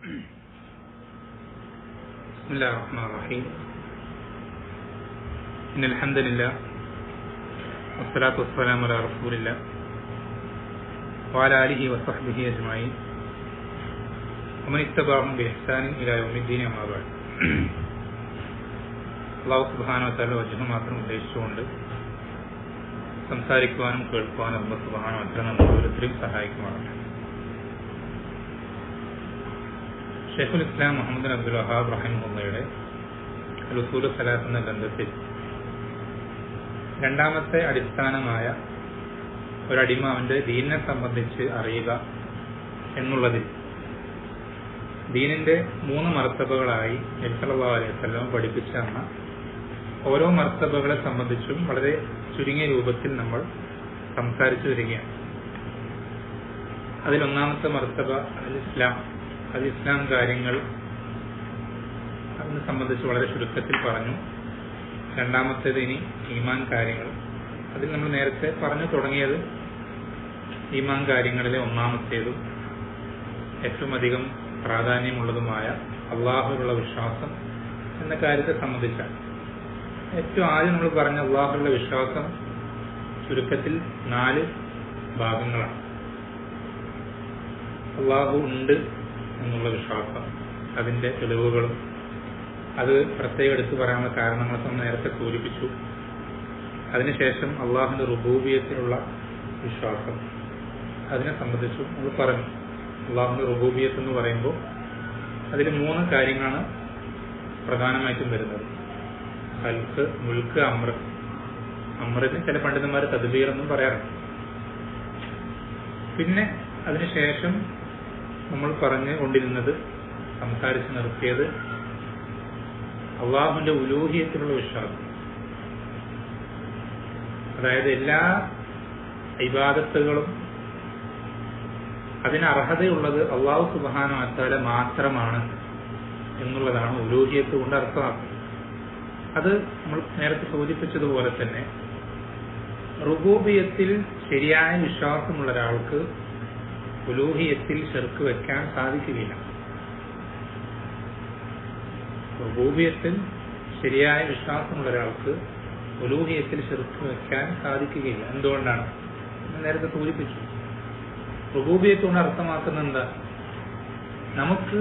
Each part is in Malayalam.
بسم الله الرحمن الرحيم إن الحمد لله والصلاة والسلام على رسول الله وعلى آله وصحبه أجمعين ومن اتبعهم بإحسان إلى يوم الدين أما بعد. അല്ലാഹു സുബ്ഹാനഹു വ തആല വജഹ് മാത്രം ഉദ്ദേശിച്ചുകൊണ്ട് സംസാരിക്കുവാനും കേൾക്കുവാനും അല്ലാഹു സുബ്ഹാനഹു വ തആല നമ്മളെ ഓരോരുത്തരെയും സഹായിക്കുമാറാകട്ടെ. ഷെയ്ഖുൽ ഇസ്ലാം മുഹമ്മദ് അബ്ദുൽ വഹാബ് റഹിമഹുള്ളയുടെ ഉസൂൽ സലാത്ത് എന്ന ഗ്രന്ഥത്തിൽ രണ്ടാമത്തെ അടിസ്ഥാനമായ ഒരടിമ അവന്റെ ദീനിനെ സംബന്ധിച്ച് അറിയുക എന്നുള്ളതിൽ ദീനിന്റെ 3 മർത്തബകളായി നബി സല്ലല്ലാഹു അലൈഹി വസല്ലം പഠിപ്പിച്ച ഓരോ മർത്തബകളെ സംബന്ധിച്ചും വളരെ ചുരുങ്ങിയ രൂപത്തിൽ നമ്മൾ സംസാരിച്ചു വരികയാണ്. അതിലൊന്നാമത്തെ മർത്തബ അത് ഇസ്ലാം കാര്യങ്ങൾ അതിനെ സംബന്ധിച്ച് വളരെ ചുരുക്കത്തിൽ പറഞ്ഞു. രണ്ടാമത്തേത് ഇനി ഈമാൻ കാര്യങ്ങൾ. അതിൽ നമ്മൾ നേരത്തെ പറഞ്ഞു തുടങ്ങിയത് ഈമാൻ കാര്യങ്ങളിലെ ഒന്നാമത്തേതും ഏറ്റവും അധികം പ്രാധാന്യമുള്ളതുമായ അള്ളാഹുവിലുള്ള വിശ്വാസം എന്ന കാര്യത്തെ സംബന്ധിച്ചാണ്. ഏറ്റവും ആദ്യം നമ്മൾ പറഞ്ഞ അള്ളാഹുവിലുള്ള വിശ്വാസം ചുരുക്കത്തിൽ 4 ഭാഗങ്ങളാണ്. അള്ളാഹു ഉണ്ട് എന്നുള്ള വിശ്വാസം, അതിന്റെ തെളിവുകളും അത് പ്രത്യേകം എടുത്തു പറയാനുള്ള കാരണങ്ങളൊക്കെ നമ്മൾ നേരത്തെ സൂചിപ്പിച്ചു. അതിനുശേഷം അള്ളാഹുവിന്റെ റുബൂബിയത്തിലുള്ള വിശ്വാസം, അതിനെ സംബന്ധിച്ചും നമ്മൾ പറഞ്ഞു. അള്ളാഹുവിന്റെ റുബൂബിയത്ത് എന്ന് പറയുമ്പോൾ അതിൽ 3 കാര്യങ്ങളാണ് പ്രധാനമായിട്ടും വരുന്നത്: ഖൽഖ്, മുൽക്ക്, അമ്ർ. അമ്രിന് ചില പണ്ഡിതന്മാർ തദ്ബീർ എന്നും പറയാറുണ്ട്. പിന്നെ അതിനുശേഷം നമ്മൾ പറഞ്ഞു കൊണ്ടിരുന്നത്, സംസാരിച്ച് നിർത്തിയത് അള്ളാഹുവിന്റെ ഉലൂഹിയത്തിലുള്ള വിശ്വാസം. അതായത് എല്ലാ ഇബാദത്തുകളും അതിന് അർഹതയുള്ളത് അള്ളാഹു സുബ്ഹാനഹു വ തആല മാത്രമാണ് എന്നുള്ളതാണ് ഉലൂഹിയത്ത് കൊണ്ട് അർത്ഥമാക്കുന്നത്. അത് നമ്മൾ നേരത്തെ സൂചിപ്പിച്ചതുപോലെ തന്നെ റുബൂബിയത്തിൽ ശരിയായ വിശ്വാസമുള്ള ഒരാൾക്ക് ഉലൂഹിയത്തിൽ ശിർക്ക് വെക്കാൻ സാധിക്കുകയില്ല. റുബൂബിയത്തിൽ ശരിയായ വിശ്വാസമുള്ള ഒരാൾക്ക് ഉലൂഹിയത്തിൽ ശിർക്ക് വെക്കാൻ സാധിക്കുകയില്ല. എന്തുകൊണ്ടാണ്? നേരത്തെ സൂചിപ്പിച്ചു. റുബൂബിയത്ത് കൊണ്ട് അർത്ഥമാക്കുന്നത് എന്താ? നമുക്ക്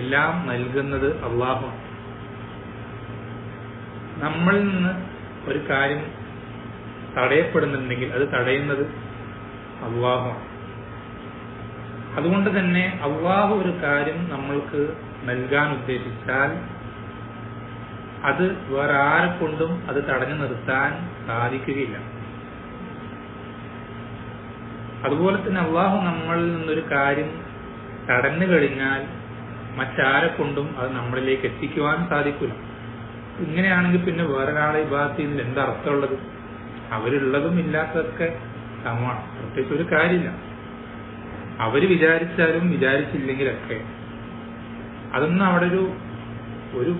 എല്ലാം നൽകുന്നത് അള്ളാഹുവാണ്. നമ്മളിൽ നിന്ന് ഒരു കാര്യം തടയപ്പെടുന്നുണ്ടെങ്കിൽ അത് തടയുന്നത് അള്ളാഹുവാണ്. അതുകൊണ്ട് തന്നെ അള്ളാഹു ഒരു കാര്യം നമ്മൾക്ക് നൽകാൻ ഉദ്ദേശിച്ചാൽ അത് വേറെ ആരെ കൊണ്ടും അത് തടഞ്ഞു നിർത്താൻ സാധിക്കുകയില്ല. അതുപോലെ തന്നെ അള്ളാഹു നമ്മളിൽ നിന്നൊരു കാര്യം തടഞ്ഞു കഴിഞ്ഞാൽ മറ്റാരെ കൊണ്ടും അത് നമ്മളിലേക്ക് എത്തിക്കുവാൻ സാധിക്കില്ല. ഇങ്ങനെയാണെങ്കിൽ പിന്നെ വേറൊരാളെ ഇബാദത്ത് ചെയ്യുന്നതിൽ എന്താ അർത്ഥമുള്ളത്? അവരുള്ളതും ഇല്ലാത്തതൊക്കെ സമമാണ്. പ്രത്യേകിച്ച് ഒരു കാര്യമില്ല. അവര് വിചാരിച്ചാലും വിചാരിച്ചില്ലെങ്കിലൊക്കെ അതൊന്നും അവിടെ ഒരു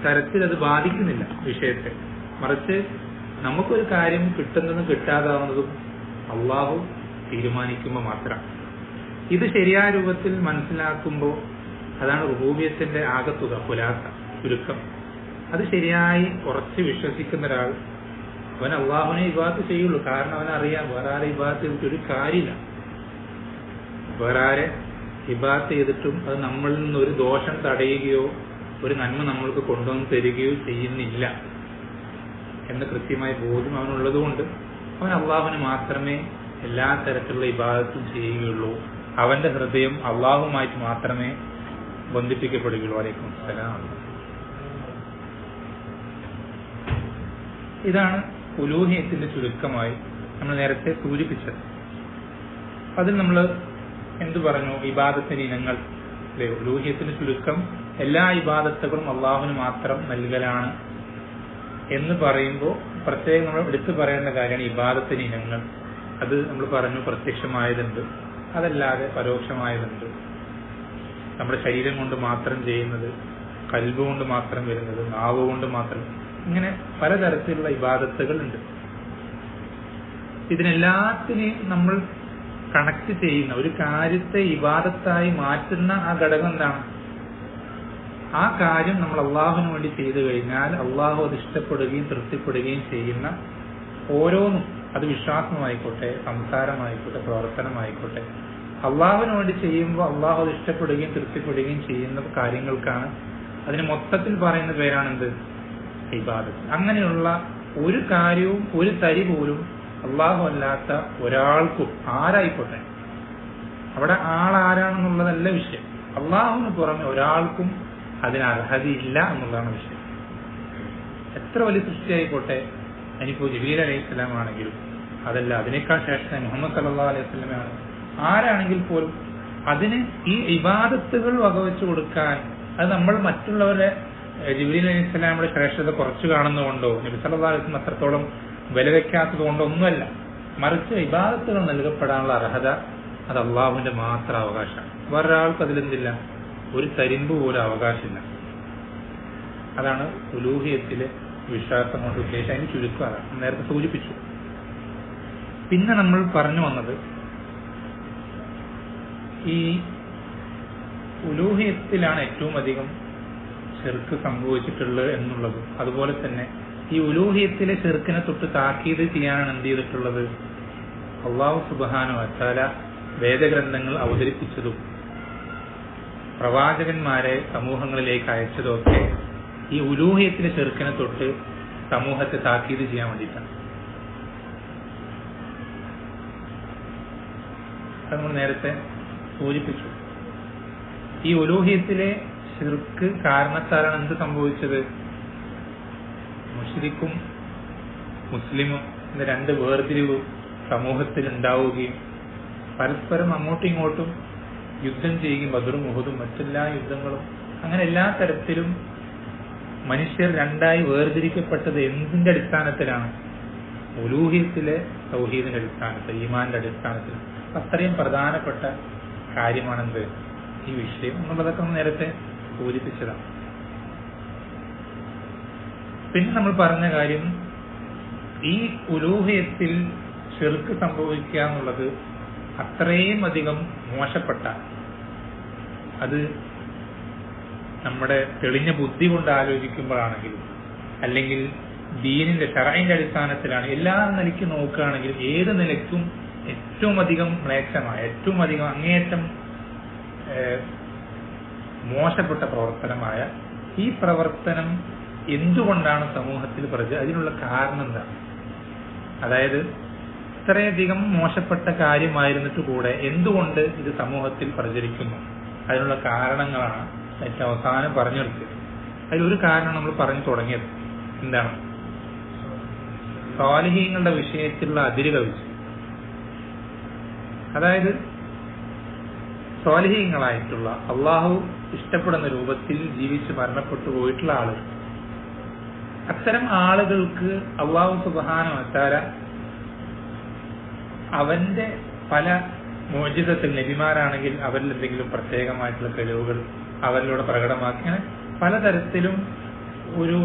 തരത്തിൽ അത് ബാധിക്കുന്നില്ല വിഷയത്തെ. മറിച്ച് നമുക്കൊരു കാര്യം കിട്ടുന്നതും കിട്ടാതാവുന്നതും അള്ളാഹു തീരുമാനിക്കുമ്പോൾ മാത്രം. ഇത് ശരിയായ രൂപത്തിൽ മനസ്സിലാക്കുമ്പോൾ അതാണ് റുബൂബിയത്തിന്റെ ആകത്തുക, ഖുലാസ, ചുരുക്കം. അത് ശരിയായി ഉറച്ച് വിശ്വസിക്കുന്ന ഒരാൾ അവൻ അള്ളാഹുവിനെ ഇബാദത്ത് ചെയ്യുള്ളൂ. കാരണം അവനറിയാം വേറെ ആരെ ഇബാദത്ത് ചെയ്തിട്ട് ഒരു കാര്യമില്ല. വേറെ ആരെ ഇബാദത്ത് ചെയ്തിട്ടും അത് നമ്മളിൽ നിന്ന് ഒരു ദോഷം തടയുകയോ ഒരു നന്മ നമ്മൾക്ക് കൊണ്ടുവന്ന് തരികയോ ചെയ്യുന്നില്ല എന്ന് കൃത്യമായ ബോധ്യം അവനുള്ളതുകൊണ്ട് അവൻ അള്ളാഹുവിന് മാത്രമേ എല്ലാ തരത്തിലുള്ള ഇബാദത്തും ചെയ്യുകയുള്ളൂ. അവന്റെ ഹൃദയം അള്ളാഹുമായിട്ട് മാത്രമേ ബന്ധിപ്പിക്കപ്പെടുകയുള്ളൂ. വലൈക്കും സലാം. ഇതാണ് ഉലൂഹിയത്തിന്റെ ചുരുക്കമായി നമ്മൾ നേരത്തെ സൂചിപ്പിച്ചത്. അതിൽ നമ്മൾ എന്തു പറഞ്ഞു? ഇബാദത്തിന്റെ ഇനങ്ങൾ. ഉലൂഹിയത്തിന്റെ ചുരുക്കം എല്ലാ ഇബാദത്തുകളും അള്ളാഹുവിന് മാത്രം നൽകലാണ് എന്ന് പറയുമ്പോൾ പ്രത്യേകം നമ്മൾ എടുത്തു പറയേണ്ട കാര്യമാണ് ഇബാദത്തിന്റെ ഇനങ്ങൾ. അത് നമ്മൾ പറഞ്ഞു, പ്രത്യക്ഷമായതുണ്ട്, അതല്ലാതെ പരോക്ഷമായതുണ്ട്. നമ്മുടെ ശരീരം കൊണ്ട് മാത്രം ചെയ്യുന്നത്, കൽബ് കൊണ്ട് മാത്രം വരുന്നത്, നാവ് കൊണ്ട് മാത്രം, ഇങ്ങനെ പലതരത്തിലുള്ള ഇബാദത്തുകൾ ഉണ്ട്. ഇതിനെല്ലാത്തിനെയും നമ്മൾ കണക്ട് ചെയ്യുന്ന, ഒരു കാര്യത്തെ ഇബാദത്തായി മാറ്റുന്ന ആ ഘടകം എന്താണ്? ആ കാര്യം നമ്മൾ അള്ളാഹുവിന് വേണ്ടി ചെയ്തു കഴിഞ്ഞാൽ അള്ളാഹു അത് ഇഷ്ടപ്പെടുകയും തൃപ്തിപ്പെടുകയും ചെയ്യുന്ന ഓരോന്നും, അത് വിശ്വാസമായിക്കോട്ടെ, സംസാരമായിക്കോട്ടെ, പ്രവർത്തനമായിക്കോട്ടെ, അള്ളാഹുവിന് വേണ്ടി ചെയ്യുമ്പോൾ അള്ളാഹു അത് ഇഷ്ടപ്പെടുകയും തൃപ്തിപ്പെടുകയും ചെയ്യുന്ന കാര്യങ്ങൾക്കാണ്, അതിന് മൊത്തത്തിൽ പറയുന്ന പേരാണെന്ത്? ഇബാദത്ത്. അങ്ങനെയുള്ള ഒരു കാര്യവും ഒരു തരി പോലും അള്ളാഹു അല്ലാത്ത ഒരാൾക്കും, ആരായിക്കോട്ടെ, അവിടെ ആളാരാണെന്നുള്ളതല്ല വിഷയം, അള്ളാഹുവിന് പുറമെ ഒരാൾക്കും അതിന് അർഹതയില്ല എന്നുള്ളതാണ് വിഷയം. എത്ര വലിയ സൃഷ്ടിയായിക്കോട്ടെ, ഇനിയിപ്പോ ജിബ്രീൽ അലൈഹിസ്സലാം ആണെങ്കിലും, അതല്ല അതിനേക്കാൾ ശേഷം മുഹമ്മദ് സല്ലല്ലാഹു അലൈഹി വസല്ലമയാണ്, ആരാണെങ്കിൽ പോലും അതിന് ഈ ഇബാദത്തുകൾ വകവെച്ചു കൊടുക്കാൻ, അത് നമ്മൾ മറ്റുള്ളവരുടെ ജിബ്രീൽ അലൈഹിസ്സലാമിന്റെ ശ്രേഷ്ഠത കുറച്ചു കാണുന്നതുകൊണ്ടോ നബി സല്ലല്ലാഹു അലൈഹി വസല്ലം അത്രത്തോളം വില വെക്കാത്തത് കൊണ്ടോ ഒന്നുമല്ല, മറിച്ച് ഇബാദത്തുകൾ നൽകപ്പെടാനുള്ള അർഹത അത് അള്ളാഹുവിന്റെ മാത്രം അവകാശമാണ്. വേറൊരാൾക്ക് അതിലെന്തില്ല, ഒരു തരിമ്പ് പോലും അവകാശമില്ല. അതാണ് ഉലൂഹിയത്തിലെ വിശ്വാസം കൊണ്ട് ഉദ്ദേശം. അതിന് ചുരുക്കം അതാണ്, നേരത്തെ സൂചിപ്പിച്ചു. പിന്നെ നമ്മൾ പറഞ്ഞു വന്നത് ഈ ഉലൂഹിയത്തിലാണ് ഏറ്റവും അധികം ശിർക്ക് സംഭവിച്ചിട്ടുള്ളത് എന്നുള്ളത്. അതുപോലെ തന്നെ ഈ ഉലൂഹിയത്തിലെ ശിർക്കിനെ തൊട്ട് താക്കീത് ചെയ്യാനാണ് എന്ത് ചെയ്തിട്ടുള്ളത്? അല്ലാഹു സുബ്ഹാനഹു വ തആല വേദഗ്രന്ഥങ്ങൾ അവതരിപ്പിച്ചതും പ്രവാചകന്മാരെ സമൂഹങ്ങളിലേക്ക് അയച്ചതൊക്കെ ഈ ഉലൂഹിയത്തിലെ ശിർക്കിനെ തൊട്ട് സമൂഹത്തെ താക്കീത് ചെയ്യാൻ വേണ്ടിയിട്ടാണ്. അത് നമ്മൾ നേരത്തെ സൂചിപ്പിച്ചു. ഈ ഉലൂഹിയത്തിലെ ശിർക്ക് കാരണത്താലാണ് എന്ത് സംഭവിച്ചത്? മുശ്രിക്കും മുസ്ലിമും എന്ന രണ്ട് വേർതിരിവ് സമൂഹത്തിൽ ഉണ്ടാവുകയും പരസ്പരം അങ്ങോട്ടും ഇങ്ങോട്ടും യുദ്ധം ചെയ്യുകയും, ബദറും ഉഹുദും മറ്റെല്ലാ യുദ്ധങ്ങളും, അങ്ങനെ എല്ലാ തരത്തിലും മനുഷ്യർ രണ്ടായി വേർതിരിക്കപ്പെട്ടത് എന്തിന്റെ അടിസ്ഥാനത്തിലാണ്? ഉലൂഹിയത്തിലെ തൗഹീദിന്റെ അടിസ്ഥാനത്തിൽ, ഈമാന്റെ അടിസ്ഥാനത്തിൽ. അത്രയും പ്രധാനപ്പെട്ട കാര്യമാണെന്ത് ഈ വിഷയം എന്നുള്ളതൊക്കെ നേരത്തെ സൂചിപ്പിച്ചതാണ്. പിന്നെ നമ്മൾ പറഞ്ഞ കാര്യം, ഈ ഉലൂഹിയത്തിൽ ശിർക്ക് സംഭവിക്കുക എന്നുള്ളത് അത്രയും അധികം മോശപ്പെട്ട, അത് നമ്മുടെ തെളിഞ്ഞ ബുദ്ധി കൊണ്ട് ആലോചിക്കുമ്പോഴാണെങ്കിലും, അല്ലെങ്കിൽ ദീനിന്റെ ശറഈന്റെ അടിസ്ഥാനത്തിലാണ്, എല്ലാ നിലയ്ക്ക് നോക്കുകയാണെങ്കിലും ഏത് നിലയ്ക്കും ഏറ്റവും അധികം മ്ലേച്ഛമായ, ഏറ്റവും അധികം അങ്ങേയറ്റം മോശപ്പെട്ട പ്രവർത്തനമായ ഈ പ്രവർത്തനം എന്തുകൊണ്ടാണ് സമൂഹത്തിൽ അതിനുള്ള കാരണം എന്താണ്? അതായത് ഇത്രയധികം മോശപ്പെട്ട കാര്യമായിരുന്നിട്ട് കൂടെ എന്തുകൊണ്ട് ഇത് സമൂഹത്തിൽ പ്രചരിക്കുന്നു? അതിനുള്ള കാരണങ്ങളാണ് ഏറ്റവും അവസാനം പറഞ്ഞു നിർത്തിയത്. അതിലൊരു കാരണം നമ്മൾ പറഞ്ഞു തുടങ്ങിയത് എന്താണ്? സ്വാലിഹീങ്ങളുടെ വിഷയത്തിലുള്ള അതിര് കവിച്ചു. അതായത് സ്വാലിഹീങ്ങളായിട്ടുള്ള, അള്ളാഹു ഇഷ്ടപ്പെടുന്ന രൂപത്തിൽ ജീവിച്ച് മരണപ്പെട്ടു പോയിട്ടുള്ള ആളുകൾ, അത്തരം ആളുകൾക്ക് അല്ലാഹു സുബ്ഹാനഹു വ തആല അവന്റെ പല മുഅ്ജിസത്തിൽ, നബിമാരാണെങ്കിൽ അവരിൽ എന്തെങ്കിലും പ്രത്യേകമായിട്ടുള്ള കഴിവുകൾ അവരിലൂടെ പ്രകടമാക്കി, അങ്ങനെ പലതരത്തിലും ഒരു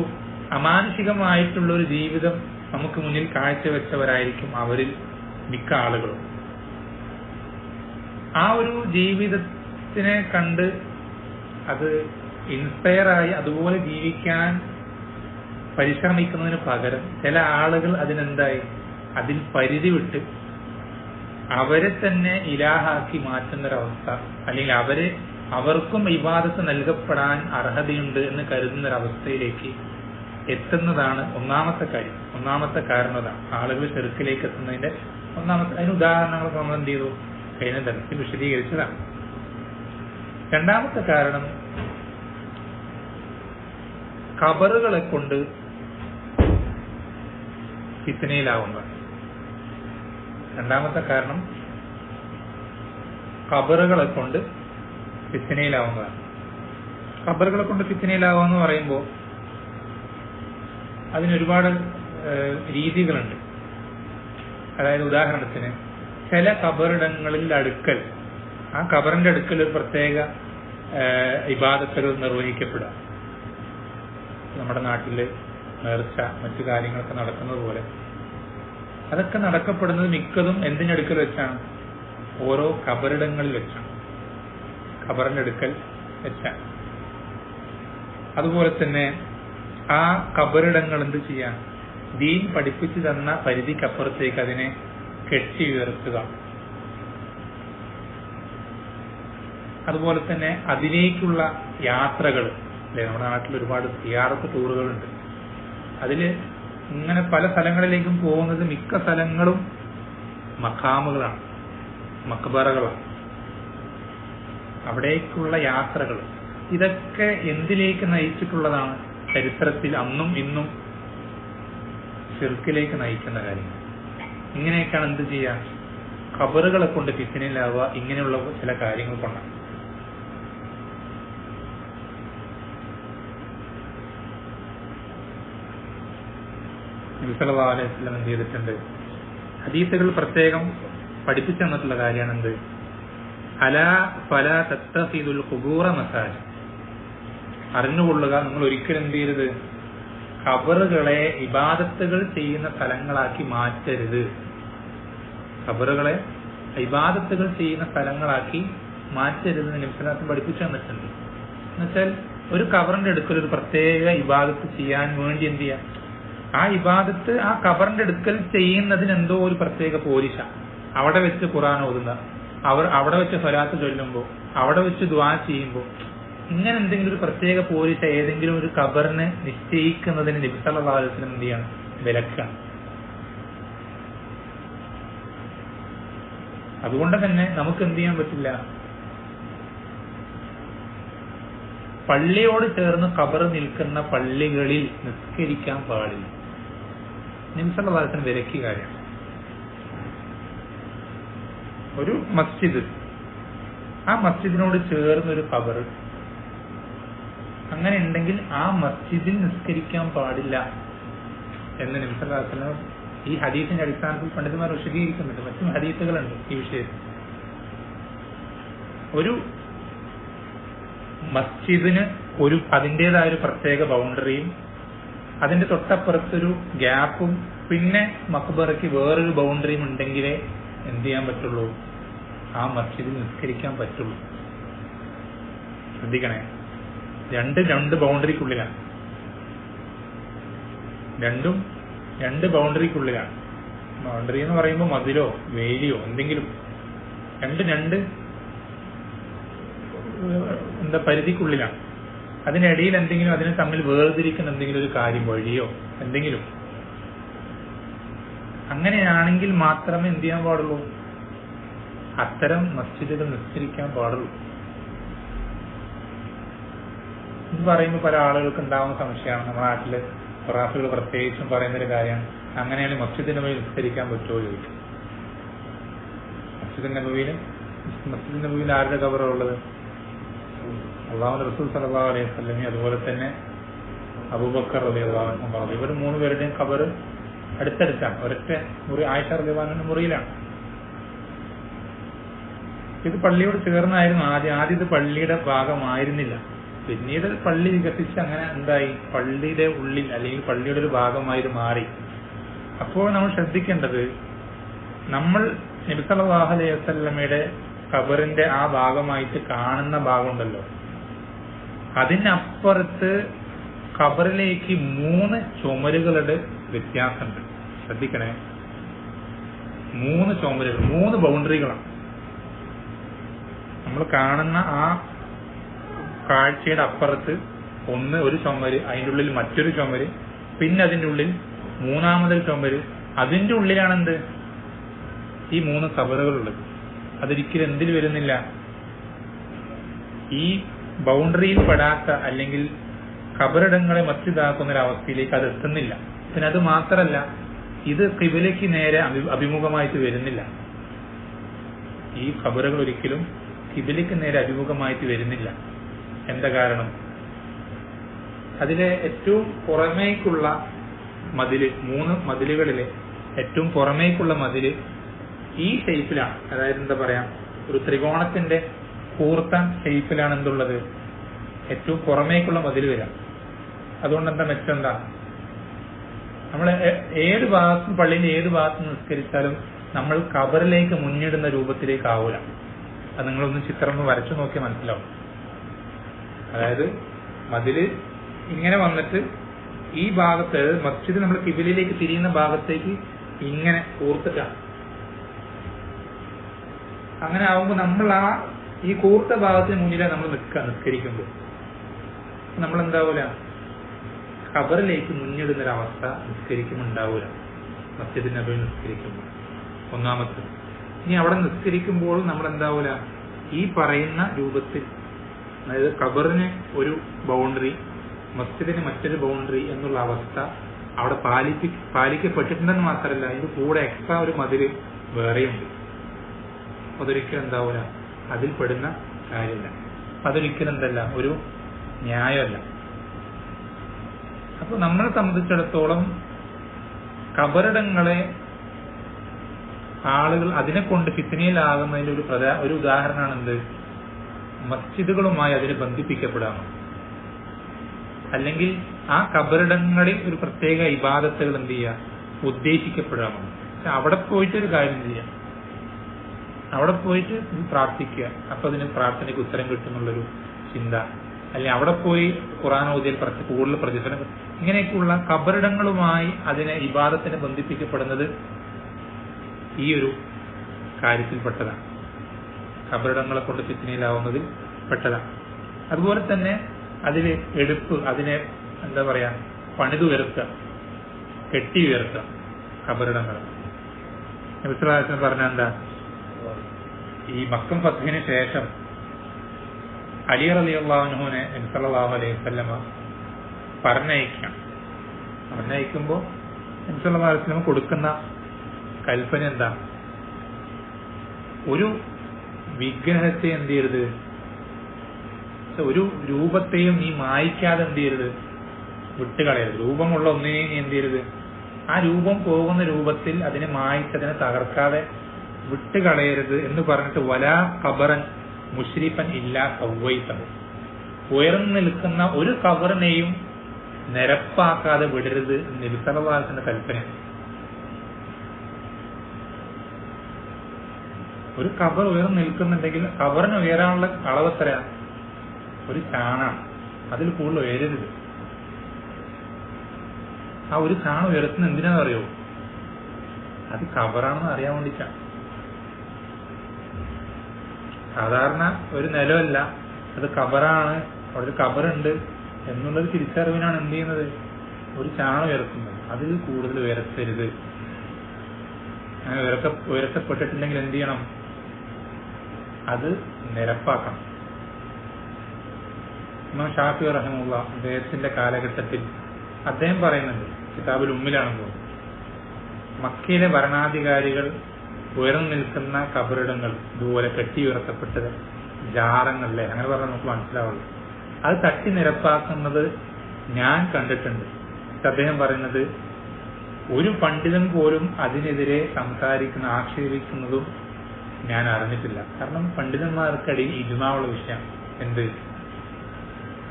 അമാനുഷികമായിട്ടുള്ള ഒരു ജീവിതം നമുക്ക് മുന്നിൽ കാഴ്ചവെച്ചവരായിരിക്കും അവരിൽ മിക്ക ആളുകളും. ആ ഒരു ജീവിതത്തിനെ കണ്ട് അത് ഇൻസ്പയറായി അതുപോലെ ജീവിക്കാൻ പരിശ്രമിക്കുന്നതിന് പകരം ചില ആളുകൾ അതിനെന്തായി, അതിൽ പരിധി വിട്ട് അവരെ തന്നെ ഇലാഹാക്കി മാറ്റുന്നൊരവസ്ഥ, അല്ലെങ്കിൽ അവർക്കും ഇബാദത്ത് നൽകപ്പെടാൻ അർഹതയുണ്ട് എന്ന് കരുതുന്നൊരവസ്ഥയിലേക്ക് എത്തുന്നതാണ് ഒന്നാമത്തെ കാര്യം. ഒന്നാമത്തെ കാരണം അതാണ്, ആളുകൾ ശിർക്കിലേക്ക് എത്തുന്നതിന്റെ ഒന്നാമത്തെ. അതിന് ഉദാഹരണങ്ങളൊക്കെ നമ്മൾ എന്ത് ചെയ്തു, കഴിഞ്ഞ തരത്തിൽ വിശദീകരിച്ചതാണ്. രണ്ടാമത്തെ കാരണം ഖബറുകളെ കൊണ്ട് ഫിത്നയിലാവുന്നതാണ്. രണ്ടാമത്തെ കാരണം ഖബറുകളെ കൊണ്ട് ഫിത്നയിലാവുന്നതാണ്. ഖബറുകളെ കൊണ്ട് ഫിത്നയിലാവുക എന്ന് പറയുമ്പോൾ അതിനൊരുപാട് രീതികളുണ്ട്. അതായത് ഉദാഹരണത്തിന് ചില ഖബറിടങ്ങളിൽ അടുക്കൽ, ആ ഖബറിന്റെ അടുക്കൽ ഒരു പ്രത്യേക ഇബാദത്തുകൾ നിർവഹിക്കപ്പെടുക. നമ്മുടെ നാട്ടില് നേർച്ച മറ്റു കാര്യങ്ങളൊക്കെ നടക്കുന്നത് പോലെ അതൊക്കെ നടക്കപ്പെടുന്നത് മിക്കതും എന്തിനടുക്കൽ വെച്ചാണ്? ഓരോ ഖബറിടങ്ങളിൽ വെച്ചാണ്, ഖബറിന്റെ അടുക്കൽ വെച്ചാണ്. അതുപോലെ തന്നെ ആ ഖബറിടങ്ങൾ എന്ത് ചെയ്യാൻ, ദീൻ പഠിപ്പിച്ചു തന്ന പരിധിക്കപ്പുറത്തേക്ക് അതിനെ കെട്ടി ഉയർത്തുക. അതുപോലെ തന്നെ അതിലേക്കുള്ള യാത്രകൾ, അല്ലെ, നമ്മുടെ നാട്ടിൽ ഒരുപാട് സിയാറത്ത് ടൂറുകളുണ്ട്. അതില് ഇങ്ങനെ പല സ്ഥലങ്ങളിലേക്കും പോകുന്നത് മിക്ക സ്ഥലങ്ങളും മഖാമുകളാണ്, മക്ബറകളാണ്, അവിടേക്കുള്ള യാത്രകൾ. ഇതൊക്കെ എന്തിലേക്ക് നയിച്ചിട്ടുള്ളതാണ്? ചരിത്രത്തിൽ അന്നും ഇന്നും ശിർക്കിലേക്ക് നയിക്കുന്ന കാര്യങ്ങൾ. ഇങ്ങനെയൊക്കെയാണ് എന്ത് ചെയ്യുക, ഖബറുകളെ കൊണ്ട് ഫിത്നയിലാവുക, ഇങ്ങനെയുള്ള ചില കാര്യങ്ങൾ കൊണ്ടാണ്. നബി സല്ലല്ലാഹു അലൈഹി വസല്ലം എന്ത് ചെയ്തിട്ടുണ്ട്? ഹദീസുകൾ പ്രത്യേകം പഠിപ്പിച്ചു തന്നിട്ടുള്ള കാര്യമാണ് എന്ത്? അലാ ഫലാ തത്തഖിദുൽ ഖുബൂറ മസാജിദ്. അറിഞ്ഞുകൊള്ളുക, നിങ്ങൾ ഒരിക്കലും എന്ത് ചെയ്യരുത്, ഖബറുകളെ ഇബാദത്തുകൾ ചെയ്യുന്ന സ്ഥലങ്ങളാക്കി മാറ്റരുത്. ഖബറുകളെ ഇബാദത്തുകൾ ചെയ്യുന്ന സ്ഥലങ്ങളാക്കി മാറ്റരുത് നബി സല്ലല്ലാഹു അലൈഹി വസല്ലം പഠിപ്പിച്ചു തന്നിട്ടുണ്ട്. എന്നുവെച്ചാൽ ഒരു ഖബറിന്റെ അടുക്കൽ ഒരു പ്രത്യേക ഇബാദത്ത് ചെയ്യാൻ വേണ്ടി എന്ത് ചെയ്യാം, ആ ഇബാദത്ത് ആ ഖബറിന്റെ അടുക്കൽ ചെയ്യുന്നതിന് എന്തോ ഒരു പ്രത്യേക പോരിശ. അവിടെ വെച്ച് ഖുർആൻ ഓതുക, അവിടെ വെച്ച് സ്വലാത്ത് ചൊല്ലുമ്പോൾ, അവിടെ വെച്ച് ദുആ ചെയ്യുമ്പോൾ, ഇങ്ങനെ എന്തെങ്കിലും ഒരു പ്രത്യേക പോരിശ ഏതെങ്കിലും ഒരു ഖബറിന് നിശ്ചയിക്കുന്നതിന് നബി സല്ലല്ലാഹു അലൈഹി വസല്ലം എന്ത് ചെയ്യണം? വിലക്കാണ്. അതുകൊണ്ട് തന്നെ നമുക്ക് എന്ത് ചെയ്യാൻ പറ്റില്ല, പള്ളിയോട് ചേർന്ന് ഖബർ നിൽക്കുന്ന പള്ളികളിൽ നിസ്കരിക്കാൻ പാടില്ല. നബി സല്ലല്ലാഹു അലൈഹി വസല്ലം വിലക്കിയ കാര്യം. ഒരു മസ്ജിദ്, ആ മസ്ജിദിനോട് ചേർന്നൊരു ഖബർ അങ്ങനെ ഉണ്ടെങ്കിൽ ആ മസ്ജിദിൽ നിസ്കരിക്കാൻ പാടില്ല എന്ന് നബി സല്ലല്ലാഹു അലൈഹി വസല്ലം ഈ ഹദീസിന്റെ അടിസ്ഥാനത്തിൽ പണ്ഡിതന്മാർ വിശദീകരിക്കുന്നുണ്ട്. മറ്റും ഹദീസുകളുണ്ട് ഈ വിഷയത്തിൽ. ഒരു മസ്ജിദിന് അതിൻ്റെതായ ഒരു പ്രത്യേക ബൗണ്ടറിയും അതിന്റെ തൊട്ടപ്പുറത്തൊരു ഗ്യാപ്പും പിന്നെ മഖ്ബറയ്ക്ക് വേറൊരു ബൗണ്ടറിയും ഉണ്ടെങ്കിലേ എന്ത് ചെയ്യാൻ പറ്റുള്ളൂ, ആ മസ്ജിദിൽ നിസ്കരിക്കാൻ പറ്റുള്ളൂ. ശ്രദ്ധിക്കണേ, രണ്ട് ബൗണ്ടറിക്കുള്ളിലാണ്, രണ്ട് ബൗണ്ടറിക്കുള്ളിലാണ്. ബൗണ്ടറി എന്ന് പറയുമ്പോൾ മതിലോ വേലിയോ എന്തെങ്കിലും രണ്ട് എന്താ പരിധിക്കുള്ളിലാണ്. അതിനിടയിൽ എന്തെങ്കിലും അതിനെ തമ്മിൽ വേർതിരിക്കുന്ന എന്തെങ്കിലും ഒരു കാര്യം, വഴിയോ എന്തെങ്കിലും, അങ്ങനെയാണെങ്കിൽ മാത്രമേ എന്ത് ചെയ്യാൻ പാടുള്ളൂ, അത്തരം മസ്ജിദുകൾ നിസ്കരിക്കാൻ പാടുള്ളൂ. ഇത് പറയുമ്പോൾ പല ആളുകൾക്ക് ഉണ്ടാവുന്ന സംശയമാണ്, നമ്മുടെ നാട്ടില് ഖുറാഫികൾ പ്രത്യേകിച്ചും പറയുന്നൊരു കാര്യമാണ്, അങ്ങനെയാണ് മസ്ജിദ് നബവിയിൽ നിസ്കരിക്കാൻ പറ്റുമോ ചോദിക്കും. മസ്ജിദ് നബവിയിൽ ആരുടെ ഖബറാ ഉള്ളത്? അല്ലാഹുവിന്റെ റസൂൽ സല്ലല്ലാഹു അലൈഹി വസല്ലം, അതുപോലെ തന്നെ അബൂബക്കർ റളിയല്ലാഹു അൻഹു, ഇവർ മൂന്ന് പേരുടെയും ഖബർ അടുത്തടുത്താണ്. ഒരൊറ്റ മുറി, ആയിഷ റളിയല്ലാഹു അൻഹയുടെ മുറിയിലാണ്. ഇത് പള്ളിയോട് ചേർന്നായിരുന്നു ആദ്യം ഇത് പള്ളിയുടെ ഭാഗമായിരുന്നില്ല. പിന്നീട് പള്ളി വികസിച്ച് അങ്ങനെ എന്തായി, പള്ളിയുടെ ഉള്ളിൽ അല്ലെങ്കിൽ പള്ളിയുടെ ഒരു ഭാഗമായി ഇത് മാറി. അപ്പോൾ നമ്മൾ ശ്രദ്ധിക്കേണ്ടത്, നമ്മൾ നബി സല്ലല്ലാഹു അലൈഹി വസല്ലമയുടെ ഖബറിന്റെ ആ ഭാഗമായിട്ട് കാണുന്ന ഭാഗമുണ്ടല്ലോ, അതിനപ്പുറത്ത് ഖബറിലേക്ക് 3 ചുമരുകളുടെ വ്യത്യാസമുണ്ട്. ശ്രദ്ധിക്കണേ, 3 ചുമരുകൾ, 3 ബൗണ്ടറികളാണ്. നമ്മൾ കാണുന്ന ആ കാഴ്ചയുടെ അപ്പുറത്ത് ഒരു ചുമര്, അതിൻ്റെ ഉള്ളിൽ മറ്റൊരു ചുമര്, പിന്നെ അതിൻ്റെ ഉള്ളിൽ മൂന്നാമതൊരു ചുമര്, അതിൻ്റെ ഉള്ളിലാണെന്ത്, ഈ 3 ഖബറുകളുള്ളത്. അതൊരിക്കലും എന്തിൽ വരുന്നില്ല, ഈ ബൗണ്ടറിയിൽ പെടാത്ത അല്ലെങ്കിൽ ഖബറിടങ്ങളെ മസ്ജിദാക്കുന്ന ഒരവസ്ഥയിലേക്ക് അത് എത്തുന്നില്ല. പിന്നെ അത് മാത്രമല്ല, ഇത് ഖിബലയ്ക്ക് നേരെ അഭിമുഖമായിട്ട് വരുന്നില്ല. ഈ ഖബറുകൾ ഒരിക്കലും ഖിബലയ്ക്ക് നേരെ അഭിമുഖമായിട്ട് വരുന്നില്ല. എന്താ കാരണം? അതിലെ ഏറ്റവും പുറമേക്കുള്ള മതില്, 3 മതിലുകളിലെ ഏറ്റവും പുറമേക്കുള്ള മതില് ഈ ഷേപ്പിലാണ്. അതായത് എന്താ പറയാ, ഒരു ത്രികോണത്തിന്റെ കൂർത്ത ഷേപ്പിലാണ് എന്തുള്ളത്, ഏറ്റവും പുറമേക്കുള്ള മതിൽ വരാം. അതുകൊണ്ട് എന്താ മെച്ചം എന്താ, നമ്മൾ ഏത് ഭാഗത്തും പള്ളിയിൽ ഏത് ഭാഗത്തും നിസ്കരിച്ചാലും നമ്മൾ ഖബറിലേക്ക് മുന്നിടുന്ന രൂപത്തിലേക്ക് ആവൂല. അത് നിങ്ങളൊന്ന് ചിത്രം ഒന്ന് വരച്ചു നോക്കിയാൽ മനസ്സിലാവും. അതായത് മതില് ഇങ്ങനെ വന്നിട്ട് ഈ ഭാഗത്ത് മസ്ജിദ് നമ്മൾ കിബിലയിലേക്ക് തിരിയുന്ന ഭാഗത്തേക്ക് ഇങ്ങനെ കൂർത്തിട്ടാണ്. അങ്ങനെ ആവുമ്പോൾ നമ്മൾ ഈ കൂർത്ത ഭാഗത്തിന് മുന്നിലാണ് നമ്മൾ നിസ്കരിക്കുമ്പോൾ നമ്മൾ എന്താവൂല, ഖബറിലേക്ക് മുന്നിടുന്നൊരവസ്ഥ നിസ്കരിക്കുമ്പോൾ ഉണ്ടാവൂല. മസ്ജിദ് നബിയിൽ നിസ്കരിക്കുമ്പോൾ ഒന്നാമത്തെ. ഇനി അവിടെ നിസ്കരിക്കുമ്പോൾ നമ്മൾ എന്താവൂല, ഈ പറയുന്ന രൂപത്തിൽ, അതായത് ഖബറിന് ഒരു ബൗണ്ടറി, മസ്ജിദിന് മറ്റൊരു ബൗണ്ടറി എന്നുള്ള അവസ്ഥ അവിടെ പാലിക്കപ്പെട്ടിട്ടുണ്ടെന്ന് മാത്രമല്ല, ഇത് കൂടെ എക്സ്ട്രാ ഒരു മതില് വേറെയുണ്ട്. അതൊരിക്കലും എന്താവൂല, അതിൽ പെടുന്ന കാര്യമില്ല. അതൊരിക്കലും എന്തല്ല, ഒരു ന്യായമല്ല. അപ്പൊ നമ്മളെ സംബന്ധിച്ചിടത്തോളം ഖബറിടങ്ങളെ ആളുകൾ അതിനെ കൊണ്ട് ഫിത്നയിലാകുന്നതിന്റെ ഒരു ഉദാഹരണമാണ് എന്ത്, മസ്ജിദുകളുമായി അതിനെ ബന്ധിപ്പിക്കപ്പെടാമോ, അല്ലെങ്കിൽ ആ ഖബറിടങ്ങളിൽ ഒരു പ്രത്യേക ഇബാദത്തുകൾ എന്ത് ചെയ്യുക, ഉദ്ദേശിക്കപ്പെടാമോ. അവിടെ പോയിട്ട് ഒരു കാര്യം ചെയ്യാം, അവിടെ പോയിട്ട് പ്രാർത്ഥിക്കുക, അപ്പൊ അതിന് പ്രാർത്ഥനയ്ക്ക് ഉത്തരം കിട്ടുന്നുള്ളൊരു ചിന്ത, അല്ലെങ്കിൽ അവിടെ പോയി ഖുർആൻ ഓതിയാൽ കൂടുതൽ പ്രതിഫലം, ഇങ്ങനെയൊക്കെയുള്ള ഖബറിടങ്ങളുമായി അതിനെ ഇബാദത്തിനെ ബന്ധിപ്പിക്കപ്പെടുന്നത് ഈ ഒരു കാര്യത്തിൽപ്പെട്ടതാണ്. ഖബറിടങ്ങളെ കൊണ്ട് ഫിത്നയിലാവുന്നതിൽ പെട്ടതാണ്. അതുപോലെ തന്നെ അതിൽ എടുപ്പ്, അതിനെ എന്താ പറയാ, പണിതുയർത്തുക, കെട്ടി ഉയർത്തുക ഖബറിടങ്ങൾ. നബി സല്ലല്ലാഹു അലൈഹി വസല്ലം പറഞ്ഞ എന്താ, ഈ മക്കം ഫത്ഹിന് ശേഷം അലി റളിയല്ലാഹു അൻഹുവിനെ നബി സല്ലല്ലാഹു അലൈഹി വസല്ലം പറഞ്ഞയക്കുമ്പോൾ നബി സല്ലല്ലാഹു അലൈഹി വസല്ലം കൊടുക്കുന്ന കൽപ്പന എന്താ, ഒരു വിഗ്രഹത്തെ എന്ത് ചെയ്യരുത്, ഒരു രൂപത്തെയും നീ മായ്ക്കാതെ എന്ത് ചെയ്യരുത്, വിട്ടുകളയരുത്. രൂപമുള്ള ഒന്നിനെയും നീ എന്ത് ചെയ്യരുത്, ആ രൂപം പോകുന്ന രൂപത്തിൽ അതിനെ മായ്ച്ച് അതിനെ തകർക്കാതെ വിട്ടുകളയരുത് എന്ന് പറഞ്ഞിട്ട് വലാ ഖബറൻ മുശ്രിഫൻ ഇല്ലാ സവ്വൈതഹു, ഉയർന്നു നിൽക്കുന്ന ഒരു ഖബറിനെയും നിരപ്പാക്കാതെ വിടരുത് നബി സല്ലല്ലാഹു അലൈഹി വസല്ലം കൽപ്പന. ഒരു ഖബർ ഉയർന്നു നിൽക്കുന്നുണ്ടെങ്കിൽ ഖബറിന് ഉയരാനുള്ള അളവ് എത്രയാണ്, ഒരു ചാണാണ്, അതിൽ കൂടുതൽ ഉയരരുത്. ആ ഒരു ചാണം ഉയർത്തുന്ന എന്തിനാണെന്ന് അറിയോ, അത് ഖബറാണെന്ന് അറിയാൻ വേണ്ടിയിട്ടാണ്. സാധാരണ ഒരു നിലമല്ല, അത് ഖബറാണ്, അവിടെ ഒരു ഖബറുണ്ട് എന്നുള്ളത് തിരിച്ചറിവിനാണ് എന്ത് ചെയ്യുന്നത്, ഒരു ചാണം ഉയർത്തുന്നത്. അതിൽ കൂടുതൽ ഉയർത്തരുത്. അങ്ങനെ ഉയർത്തപ്പെട്ടിട്ടുണ്ടെങ്കിൽ എന്ത് ചെയ്യണം, അത് നിരപ്പാക്കണം. ഇമാം ഷാഫി റഹിമഹുല്ലാ അദ്ദേഹത്തിന്റെ കാലഘട്ടത്തിൽ അദ്ദേഹം പറയുന്നുണ്ട്, കിതാബുൽ ഉമ്മിലാണെന്ന്, മക്കയിലെ ഭരണാധികാരികൾ ഉയർന്നു നിൽക്കുന്ന കബറിടങ്ങൾ ഇതുപോലെ കെട്ടി ഉയർത്തപ്പെട്ടത് ജാറങ്ങളിലെ, അങ്ങനെ പറഞ്ഞാൽ നമുക്ക് മനസ്സിലാവുള്ളൂ, അത് തട്ടി നിരപ്പാക്കുന്നത് ഞാൻ കണ്ടിട്ടുണ്ട്. അദ്ദേഹം പറയുന്നത് ഒരു പണ്ഡിതൻ പോലും അതിനെതിരെ ആക്ഷേപിക്കുന്നതും ഞാൻ അറിഞ്ഞിട്ടില്ല. കാരണം പണ്ഡിതന്മാർക്കിടയിൽ ഇജ്മാഉള്ള വിഷയമാണ് എന്ത്,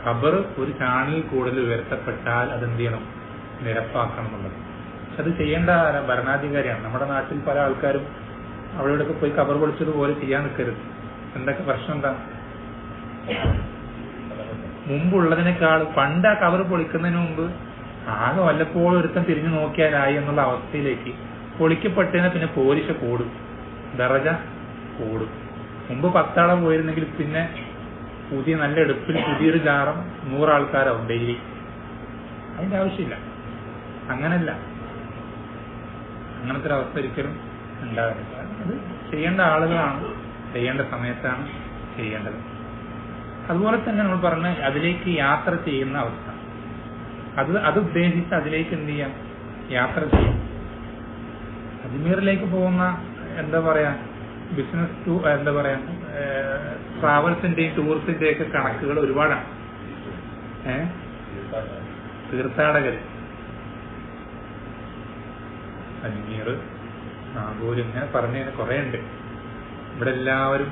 ഖബർ ഒരു ചാണിൽ കൂടുതൽ ഉയർത്തപ്പെട്ടാൽ അതെന്ത് ചെയ്യണം, നിരപ്പാക്കണം എന്നുള്ളത്. പക്ഷെ അത് ചെയ്യേണ്ട ഭരണാധികാരിയാണ്. നമ്മുടെ നാട്ടിൽ പല ആൾക്കാരും അവിടെ ഇവിടെയൊക്കെ പോയി ഖബർ പൊളിച്ചതുപോലെ ചെയ്യാൻ നിൽക്കരുത്. എന്തൊക്കെ പ്രശ്നം എന്താ, മുമ്പുള്ളതിനേക്കാൾ പണ്ട് ആ ഖബർ പൊളിക്കുന്നതിന് മുമ്പ് ആകെ വല്ലപ്പോഴും ഒരുത്തം തിരിഞ്ഞു നോക്കിയാലായി എന്നുള്ള അവസ്ഥയിലേക്ക് പൊളിക്കപ്പെട്ടതിനെ പിന്നെ പോലിശ കൂടും, ദറജ കൂടും. മുമ്പ് 10 ആളെ പോയിരുന്നെങ്കിൽ പിന്നെ പുതിയ നല്ല എടുപ്പിൽ പുതിയൊരു ജാറം 100 ആൾക്കാരാവും ഡെയിലി. അതിന്റെ ആവശ്യമില്ല. അങ്ങനല്ല, അങ്ങനത്തെ ഒരു അവസ്ഥ ഒരിക്കലും ഉണ്ടാകരുത്. അത് ചെയ്യേണ്ട ആളുകളാണ്, ചെയ്യേണ്ട സമയത്താണ് ചെയ്യേണ്ടത്. അതുപോലെ തന്നെ നമ്മൾ പറഞ്ഞ അതിലേക്ക് യാത്ര ചെയ്യുന്ന അവസ്ഥ, അത് ഉദ്ദേശിച്ച് അതിലേക്ക് എന്ത് ചെയ്യാം, യാത്ര ചെയ്യാം. അജ്മീറിലേക്ക് പോകുന്ന എന്താ പറയാ, ബിസിനസ് എന്താ പറയാ, ട്രാവൽസിന്റെയും ടൂറിസ്റ്റിന്റെയും ഒക്കെ കണക്കുകൾ ഒരുപാടാണ്. തീർത്ഥാടകർ അജ്മീർ, നാഗൂർ, ഇങ്ങനെ പറഞ്ഞതിന് കുറെ ഉണ്ട്. ഇവിടെ എല്ലാവരും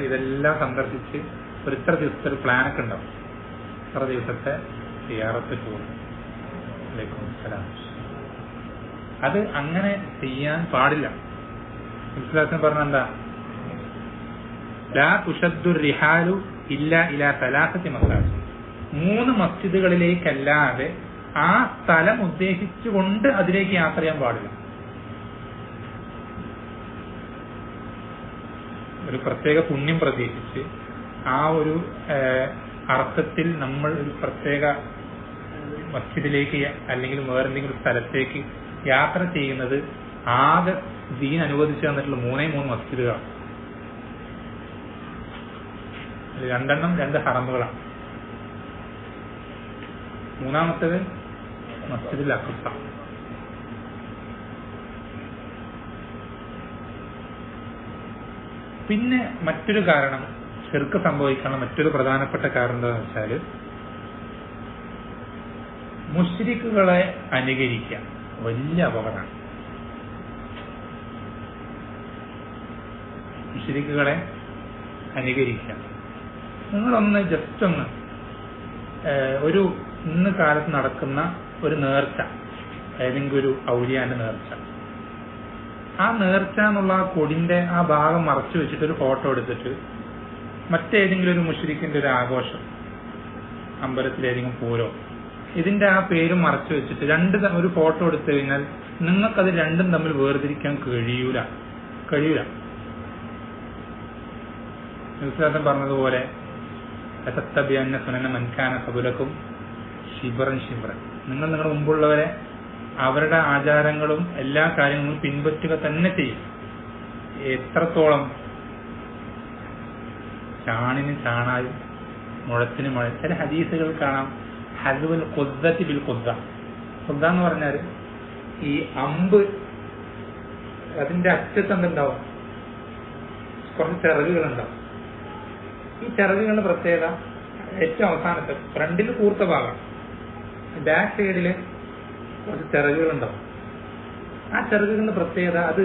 ഇതെല്ലാം സന്ദർശിച്ച് ഇത്ര ദിവസത്തെ ഒരു പ്ലാനൊക്കെ ഉണ്ടാവും. ഇത്ര ദിവസത്തെ സിയാറത്ത് ടൂർ. അത് അങ്ങനെ ചെയ്യാൻ പാടില്ല. വിശ്വാസം പറഞ്ഞെന്താ? ലാ തുഷദ്ദു റിഹാലു ഇല്ല ഇലാ സലാസത്തി മസാജിദ്. 3 മസ്ജിദുകളിലേക്കല്ലാതെ ആ സ്ഥലം ഉദ്ദേശിച്ചുകൊണ്ട് അതിലേക്ക് യാത്ര ചെയ്യാൻ പാടില്ല. ഒരു പ്രത്യേക പുണ്യം പ്രതീക്ഷിച്ച് ആ ഒരു അർത്ഥത്തിൽ നമ്മൾ ഒരു പ്രത്യേക മസ്ജിദിലേക്ക് അല്ലെങ്കിൽ വേറെന്തെങ്കിലും സ്ഥലത്തേക്ക് യാത്ര ചെയ്യുന്നത് ആകെ ദീൻ അനുവദിച്ചു തന്നിട്ടുള്ള 3 മസ്ജിദുകളാണ്. 2 ഹറമുകളാണ്. 3-മത്തേത് മസ്ജിദുൽ അഖ്സ. പിന്നെ മറ്റൊരു കാരണം, ശിർക്ക് സംഭവിക്കാനുള്ള മറ്റൊരു പ്രധാനപ്പെട്ട കാരണം എന്താണെന്ന് വെച്ചാൽ മുശ്രിക്കുകളെ അനുകരിക്കുക വലിയ അപകടമാണ്. മുശ്രിക്കുകളെ അനുകരിക്കുക. നിങ്ങളൊന്ന് ജസ്റ്റ് ഒന്ന് ഒരു ഇന്ന് കാലത്ത് നടക്കുന്ന ഒരു നേർച്ച, ഏതെങ്കിലും ഒരു ഔലിയാന്റെ നേർച്ച, ആ നേർച്ച എന്നുള്ള ആ കൊടിന്റെ ആ ഭാഗം മറച്ചു വെച്ചിട്ട് ഒരു ഫോട്ടോ എടുത്തിട്ട് മറ്റേതെങ്കിലും ഒരു മുശ്രിക്കിന്റെ ഒരു ആഘോഷം, അമ്പലത്തിലേതെങ്കിലും പൂരോ, ഇതിന്റെ ആ പേരും മറച്ചു വെച്ചിട്ട് ഒരു ഫോട്ടോ എടുത്തു കഴിഞ്ഞാൽ നിങ്ങൾക്കത് രണ്ടും തമ്മിൽ വേർതിരിക്കാൻ കഴിയൂല. വിശ്വാസം പറഞ്ഞതുപോലെ തത്തബിഅന്ന സുനന മൻ കാന ഖബലകും ശിബ്റൻ ശിബ്റൻ. നിങ്ങൾ നിങ്ങളുടെ മുമ്പുള്ളവരെ അവരുടെ ആചാരങ്ങളും എല്ലാ കാര്യങ്ങളും പിൻപറ്റുക തന്നെ ചെയ്യും. എത്രത്തോളം? ചാണിന് ചാണായും മുഴത്തിന് മുഴ. ചില ഹദീസുകൾ കാണാം, ഹദ്വൽ ഖുദ്ദത്തി ബിൽ ഖുദ്ദ. ഖുദ്ദ എന്ന് പറഞ്ഞാൽ ഈ അമ്പ് അതിന്റെ അറ്റത്ത് എന്തുണ്ടാവും? കുറച്ച് ചിറകുകളുണ്ടാവും. ഈ ചിറകുകളുടെ പ്രത്യേകത ഏറ്റവും അവസാനത്തെ ഫ്രണ്ടിൽ കൂർത്ത ഭാഗം, ബാക്ക് സൈഡില് കുറച്ച് ചിറകുകളുണ്ടാവും. ആ ചിറകുകളുടെ പ്രത്യേകത അത്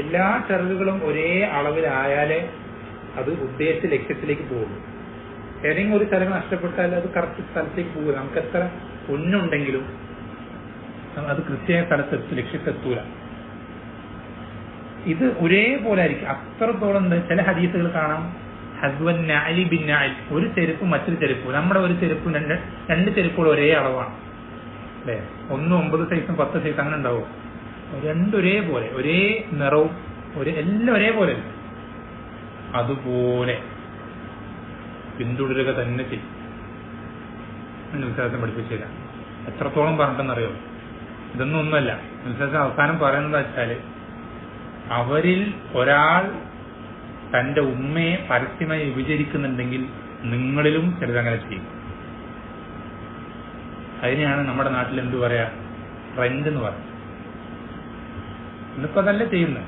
എല്ലാ ചിറകുകളും ഒരേ അളവിലായാലേ അത് ഉദ്ദേശിച്ച ലക്ഷ്യത്തിലേക്ക് പോകും. ഏതെങ്കിലും ഒരു ചിറക് നഷ്ടപ്പെട്ടാൽ അത് കറക്റ്റ് സ്ഥലത്തേക്ക് പോകുക. നമുക്ക് എത്ര പൊന്നുണ്ടെങ്കിലും അത് കൃത്യമായ സ്ഥലത്തെത്തി ലക്ഷ്യത്തെത്തൂല. ഇത് ഒരേപോലെ ആയിരിക്കും. അത്രത്തോളം ചില ഹദീസുകൾ കാണാം, ഹസ്വൻ നഅലി ബിൻ നഅൽ, ഒരു ചെരുപ്പ് മറ്റൊരു ചെരുപ്പ്. നമ്മുടെ ഒരു ചെരുപ്പ് രണ്ട് ചെരുപ്പുകൾ ഒരേ അളവാണ് അല്ലെ? 9 സൈസും 10 സൈസും അങ്ങനെ ഉണ്ടാവും. ഒരേപോലെ, ഒരേ നിറവും എല്ലാം ഒരേപോലെ. അതുപോലെ പിന്തുടരുക തന്നെ ചെയ്യും. വിശ്വാസം പഠിപ്പിച്ചില്ല. എത്രത്തോളം പറഞ്ഞിട്ടെന്നറിയോ? ഇതൊന്നും ഒന്നുമല്ല. വിശ്വാസം അവസാനം പറയുന്നത് വെച്ചാല് അവരിൽ ഒരാൾ തന്റെ ഉമ്മയെ പരസ്യമായി വിഭജിക്കുന്നുണ്ടെങ്കിൽ നിങ്ങളിലും ചിലതങ്ങനെ ചെയ്യും. അതിനെയാണ് നമ്മുടെ നാട്ടിൽ എന്ത് പറയാ, ട്രെൻഡ് എന്ന് പറയാം. ഇന്നിപ്പോ അതല്ല ചെയ്യുന്നത്.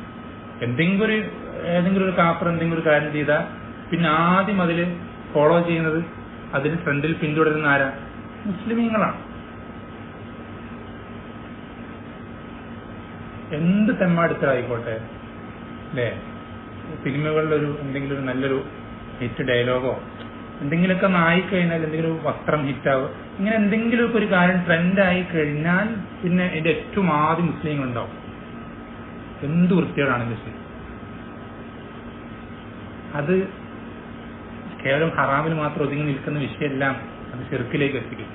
ഏതെങ്കിലും ഒരു കാഫർ എന്തെങ്കിലും ഒരു കാര്യം ചെയ്താൽ പിന്നെ ആദ്യം അതിൽ ഫോളോ ചെയ്യുന്നത്, അതിന് ഫ്രണ്ടിൽ പിന്തുടരുന്ന ആരാ? മുസ്ലിമീങ്ങളാണ്. എന്ത് തെമ്മാടുത്തരായിക്കോട്ടെ അല്ലേ? സിനിമകളിലൊരു എന്തെങ്കിലും ഒരു നല്ലൊരു ഹിറ്റ് ഡയലോഗോ എന്തെങ്കിലുമൊക്കെ ഒന്ന് ആയിക്കഴിഞ്ഞാൽ, എന്തെങ്കിലും വസ്ത്രം ഹിറ്റാവോ, ഇങ്ങനെ എന്തെങ്കിലുമൊക്കെ ഒരു കാര്യം ട്രെൻഡായി കഴിഞ്ഞാൽ പിന്നെ ഇതിന്റെ ഏറ്റവും ആദ്യം മുസ്ലിങ്ങളുണ്ടാവും. എന്ത് വൃത്തിയോടാണ് മുസ്ലിം. അത് കേവലം ഹറാമിൽ മാത്രം ഒതുങ്ങി നിൽക്കുന്ന വിഷയമല്ല. അത് ശിർക്കിലേക്ക് എത്തിക്കും.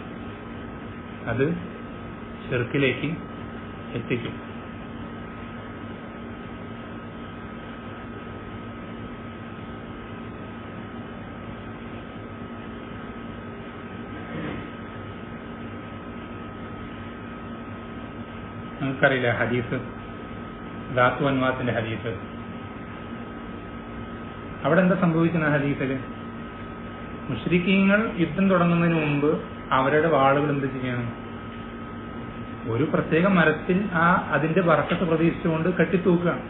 നമുക്കറിയില്ല ഹദീസ്, ദാത്തു അൻവാത്തിന്റെ ഹദീസ്. അവിടെ എന്താ സംഭവിക്കുന്ന ഹദീസില്? മുശ്രിക്കീങ്ങൾ യുദ്ധം തുടങ്ങുന്നതിന് മുമ്പ് അവരുടെ വാളുകൾ എന്ത് ചെയ്യണം? ഒരു പ്രത്യേക മരത്തിൽ അതിന്റെ ബറക്കത്ത് പ്രതീക്ഷിച്ചുകൊണ്ട് കെട്ടിത്തൂക്കുകയാണ്.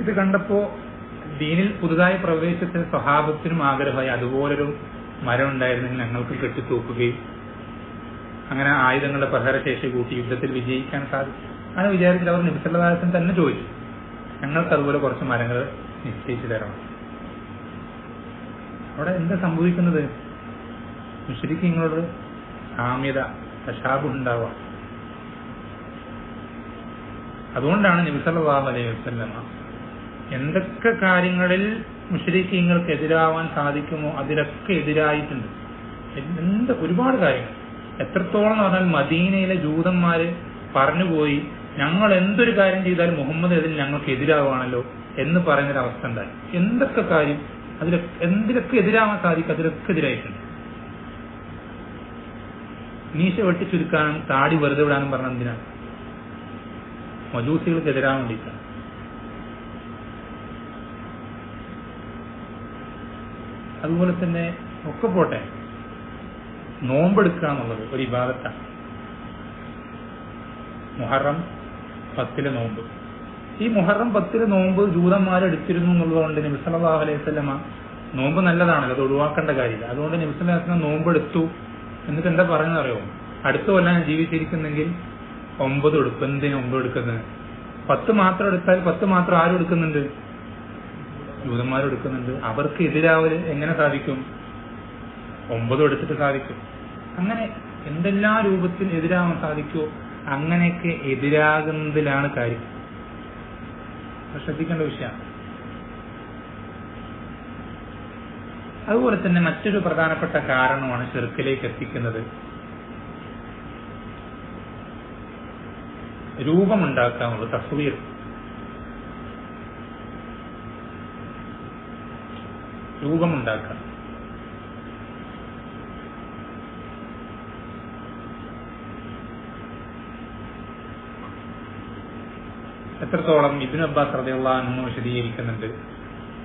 ഇത് കണ്ടപ്പോ ദീനിൽ പുതുതായി പ്രവേശിച്ച സ്വഹാബത്തിനും ആഗ്രഹമായി അതുപോലൊരു മരം ഉണ്ടായിരുന്നെങ്കിൽ ഞങ്ങൾക്ക് കെട്ടിത്തൂക്കുകയും അങ്ങനെ ആയുധങ്ങളുടെ പ്രഹരശേഷി കൂട്ടി യുദ്ധത്തിൽ വിജയിക്കാൻ സാധിക്കും. അങ്ങനെ വിചാരിച്ചിട്ട് അവർ നബി സല്ലല്ലാഹു അലൈഹി വസല്ലം തന്നെ ചോദിച്ചു, ഞങ്ങൾക്ക് അതുപോലെ കുറച്ച് മരങ്ങൾ നിശ്ചയിച്ചു തരണം. അവിടെ എന്താ സംഭവിക്കുന്നത്? മുശ്രിക്കീങ്ങളോട് സാമ്യത, തശാബുഹ് ഉണ്ടാവുക. അതുകൊണ്ടാണ് നബി സല്ലല്ലാഹു അലൈഹി വസല്ലമ എന്തൊക്കെ കാര്യങ്ങളിൽ മുശ്രിക്കീങ്ങൾക്ക് എതിരാവാൻ സാധിക്കുമോ അതിലൊക്കെ എതിരായിട്ടുണ്ട്. ഒരുപാട് കാര്യങ്ങൾ. എത്രത്തോളം എന്ന് പറഞ്ഞാൽ മദീനയിലെ ജൂതന്മാര് പറഞ്ഞുപോയി, ഞങ്ങൾ എന്തൊരു കാര്യം ചെയ്താലും മുഹമ്മദ് അതിൽ ഞങ്ങൾക്ക് എതിരാവാണല്ലോ എന്ന് പറയുന്നൊരവസ്ഥ ഉണ്ടായി. എന്തൊക്കെ കാര്യം എന്തിലൊക്കെ എതിരാവാൻ സാധിക്കും അതിലൊക്കെ എതിരായിട്ടുണ്ട്. മീശ വെട്ടിച്ചുരുക്കാനും താടി വെറുതെ വിടാനും പറഞ്ഞ എന്തിനാണ്? മജൂസികൾക്ക് എതിരാൻ വേണ്ടിയിട്ടാണ്. അതുപോലെ തന്നെ ഒക്കെ പോട്ടെ, നോമ്പെടുക്കുക എന്നുള്ളത് ഒരു ഇബാദത്താണ്. മുഹറം 10 നോമ്പ്. ഈ മുഹറം 10 നോമ്പ് ജൂതന്മാരെടുത്തിരുന്നു എന്നുള്ളതുകൊണ്ട് നബി സല്ലല്ലാഹു അലൈഹി വസല്ലമ നോമ്പ് നല്ലതാണല്ലോ, അത് ഒഴിവാക്കേണ്ട കാര്യമില്ല. അതുകൊണ്ട് നബി സല്ലല്ലാഹു അലൈഹി വസല്ലം നോമ്പെടുത്തു. എന്നിട്ട് എന്താ പറയുന്നത് അറിയോ? അടുത്ത കൊല്ലം ജീവിച്ചിരിക്കുന്നെങ്കിൽ 9 എടുക്കും. എന്തിനാ 9 എടുക്കുന്നത്? 10 മാത്രം എടുത്താൽ 10 മാത്രം ആരും എടുക്കുന്നുണ്ട്? ജൂതന്മാരും എടുക്കുന്നുണ്ട്. അവർക്ക് എതിരാവല് എങ്ങനെ സാധിക്കും? 9 എടുത്തിട്ട് സാധിക്കും. അങ്ങനെ എന്തെല്ലാം രൂപത്തിൽ എതിരാവാൻ സാധിക്കുമോ അങ്ങനെയൊക്കെ എതിരാകുന്നതിലാണ് കാര്യം. ശ്രദ്ധിക്കേണ്ട വിഷയമാണ്. അതുപോലെ തന്നെ മറ്റൊരു പ്രധാനപ്പെട്ട കാരണമാണ് ശിർക്കിലേക്ക് എത്തിക്കുന്നത് രൂപമുണ്ടാക്കാനുള്ളത്. തസ്വീർ. രൂപമുണ്ടാക്കാം. എത്രത്തോളം ഇബ്നു അബ്ബാസ് റളിയല്ലാഹു അൻഹു വിശദീകരിക്കുന്നുണ്ട്.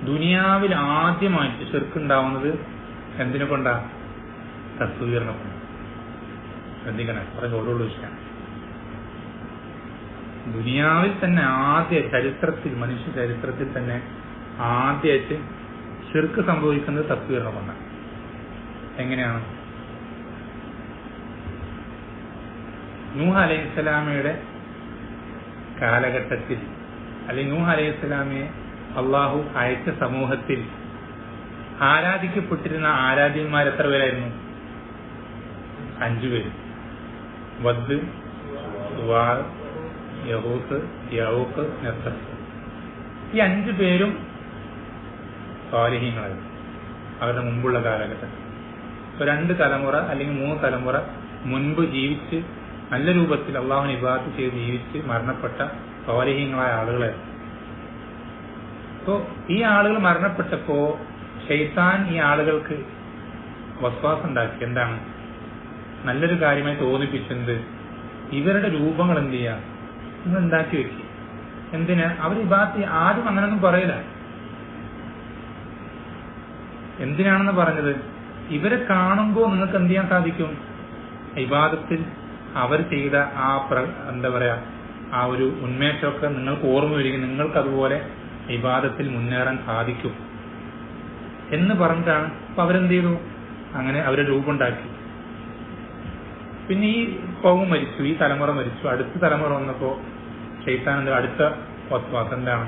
ദുനിയാവിൽ ആദ്യമായിട്ട് ശിർക്ക് ഉണ്ടാവുന്നത് എന്തിനെ കൊണ്ടാ? തസ്വീറിനെ കൊണ്ട്. ശ്രദ്ധിക്കണം, പറഞ്ഞ ഓരോരോ വിഷയമാണ്. ദുനിയാവിൽ തന്നെ ആദ്യ ചരിത്രത്തിൽ, മനുഷ്യ ചരിത്രത്തിൽ തന്നെ ആദ്യമായിട്ട് ശിർക്ക് സംഭവിക്കുന്നത് തസ്വീറിനെ കൊണ്ടാണ്. എങ്ങനെയാണ്? നൂഹ് അലൈഹിസ്സലാമയുടെ കാലഘട്ടത്തിൽ, അല്ലെങ്കിൽ നൂഹ് അലൈഹിസ്സലാമയെ അള്ളാഹു അയച്ച സമൂഹത്തിൽ ആരാധിക്കപ്പെട്ടിരുന്ന ആരാധ്യന്മാർ എത്ര പേരായിരുന്നു? 5 പേര്. വദ്, സുവാ, യഹൂസ്, യഊഖ്, നസ്ർ. ഈ 5 പേരും സാലിഹീങ്ങളായിരുന്നു അവരുടെ മുമ്പുള്ള കാലഘട്ടത്തിൽ. ഇപ്പൊ 2 തലമുറ അല്ലെങ്കിൽ 3 തലമുറ മുൻപ് ജീവിച്ച് നല്ല രൂപത്തിൽ അള്ളാഹുവിനെ ഇബാദത്ത് ചെയ്ത് ജീവിച്ച് മരണപ്പെട്ട സാലിഹീങ്ങളായ ആളുകളായിരുന്നു. അപ്പോ ഈ ആളുകൾ മരണപ്പെട്ടപ്പോ ശൈത്താൻ ഈ ആളുകൾക്ക് വസ്വാസം ഉണ്ടാക്കി. എന്താണ്? നല്ലൊരു കാര്യമായി തോന്നിപ്പിച്ചത് ഇവരുടെ രൂപങ്ങൾ എന്ത് ചെയ്യാ, നിങ്ങൾ ഉണ്ടാക്കി വെക്കുക. എന്തിനാ? അവർ ഇബാദത്ത് ആരും അങ്ങനൊന്നും പറയില്ല. എന്തിനാണെന്ന് പറഞ്ഞത്? ഇവരെ കാണുമ്പോൾ നിങ്ങൾക്ക് എന്ത് ചെയ്യാൻ സാധിക്കും? ഇബാദത്തിൽ അവർ ചെയ്ത ആ എന്താ പറയാ, ആ ഒരു ഉന്മേഷമൊക്കെ നിങ്ങൾക്ക് ഓർമ്മ വരികയും നിങ്ങൾക്ക് അതുപോലെ ഇബാദത്തിൽ മുന്നേറാൻ സാധിക്കും എന്ന് പറഞ്ഞിട്ടാണ്. അപ്പൊ അവരെന്ത് ചെയ്തു? അങ്ങനെ അവരെ രൂപമുണ്ടാക്കി. പിന്നെ ഈ കൗമ് മരിച്ചു, ഈ തലമുറ മരിച്ചു. അടുത്ത തലമുറ വന്നപ്പോ ശൈത്താൻ അടുത്ത വസ്വാസം എന്താണ്?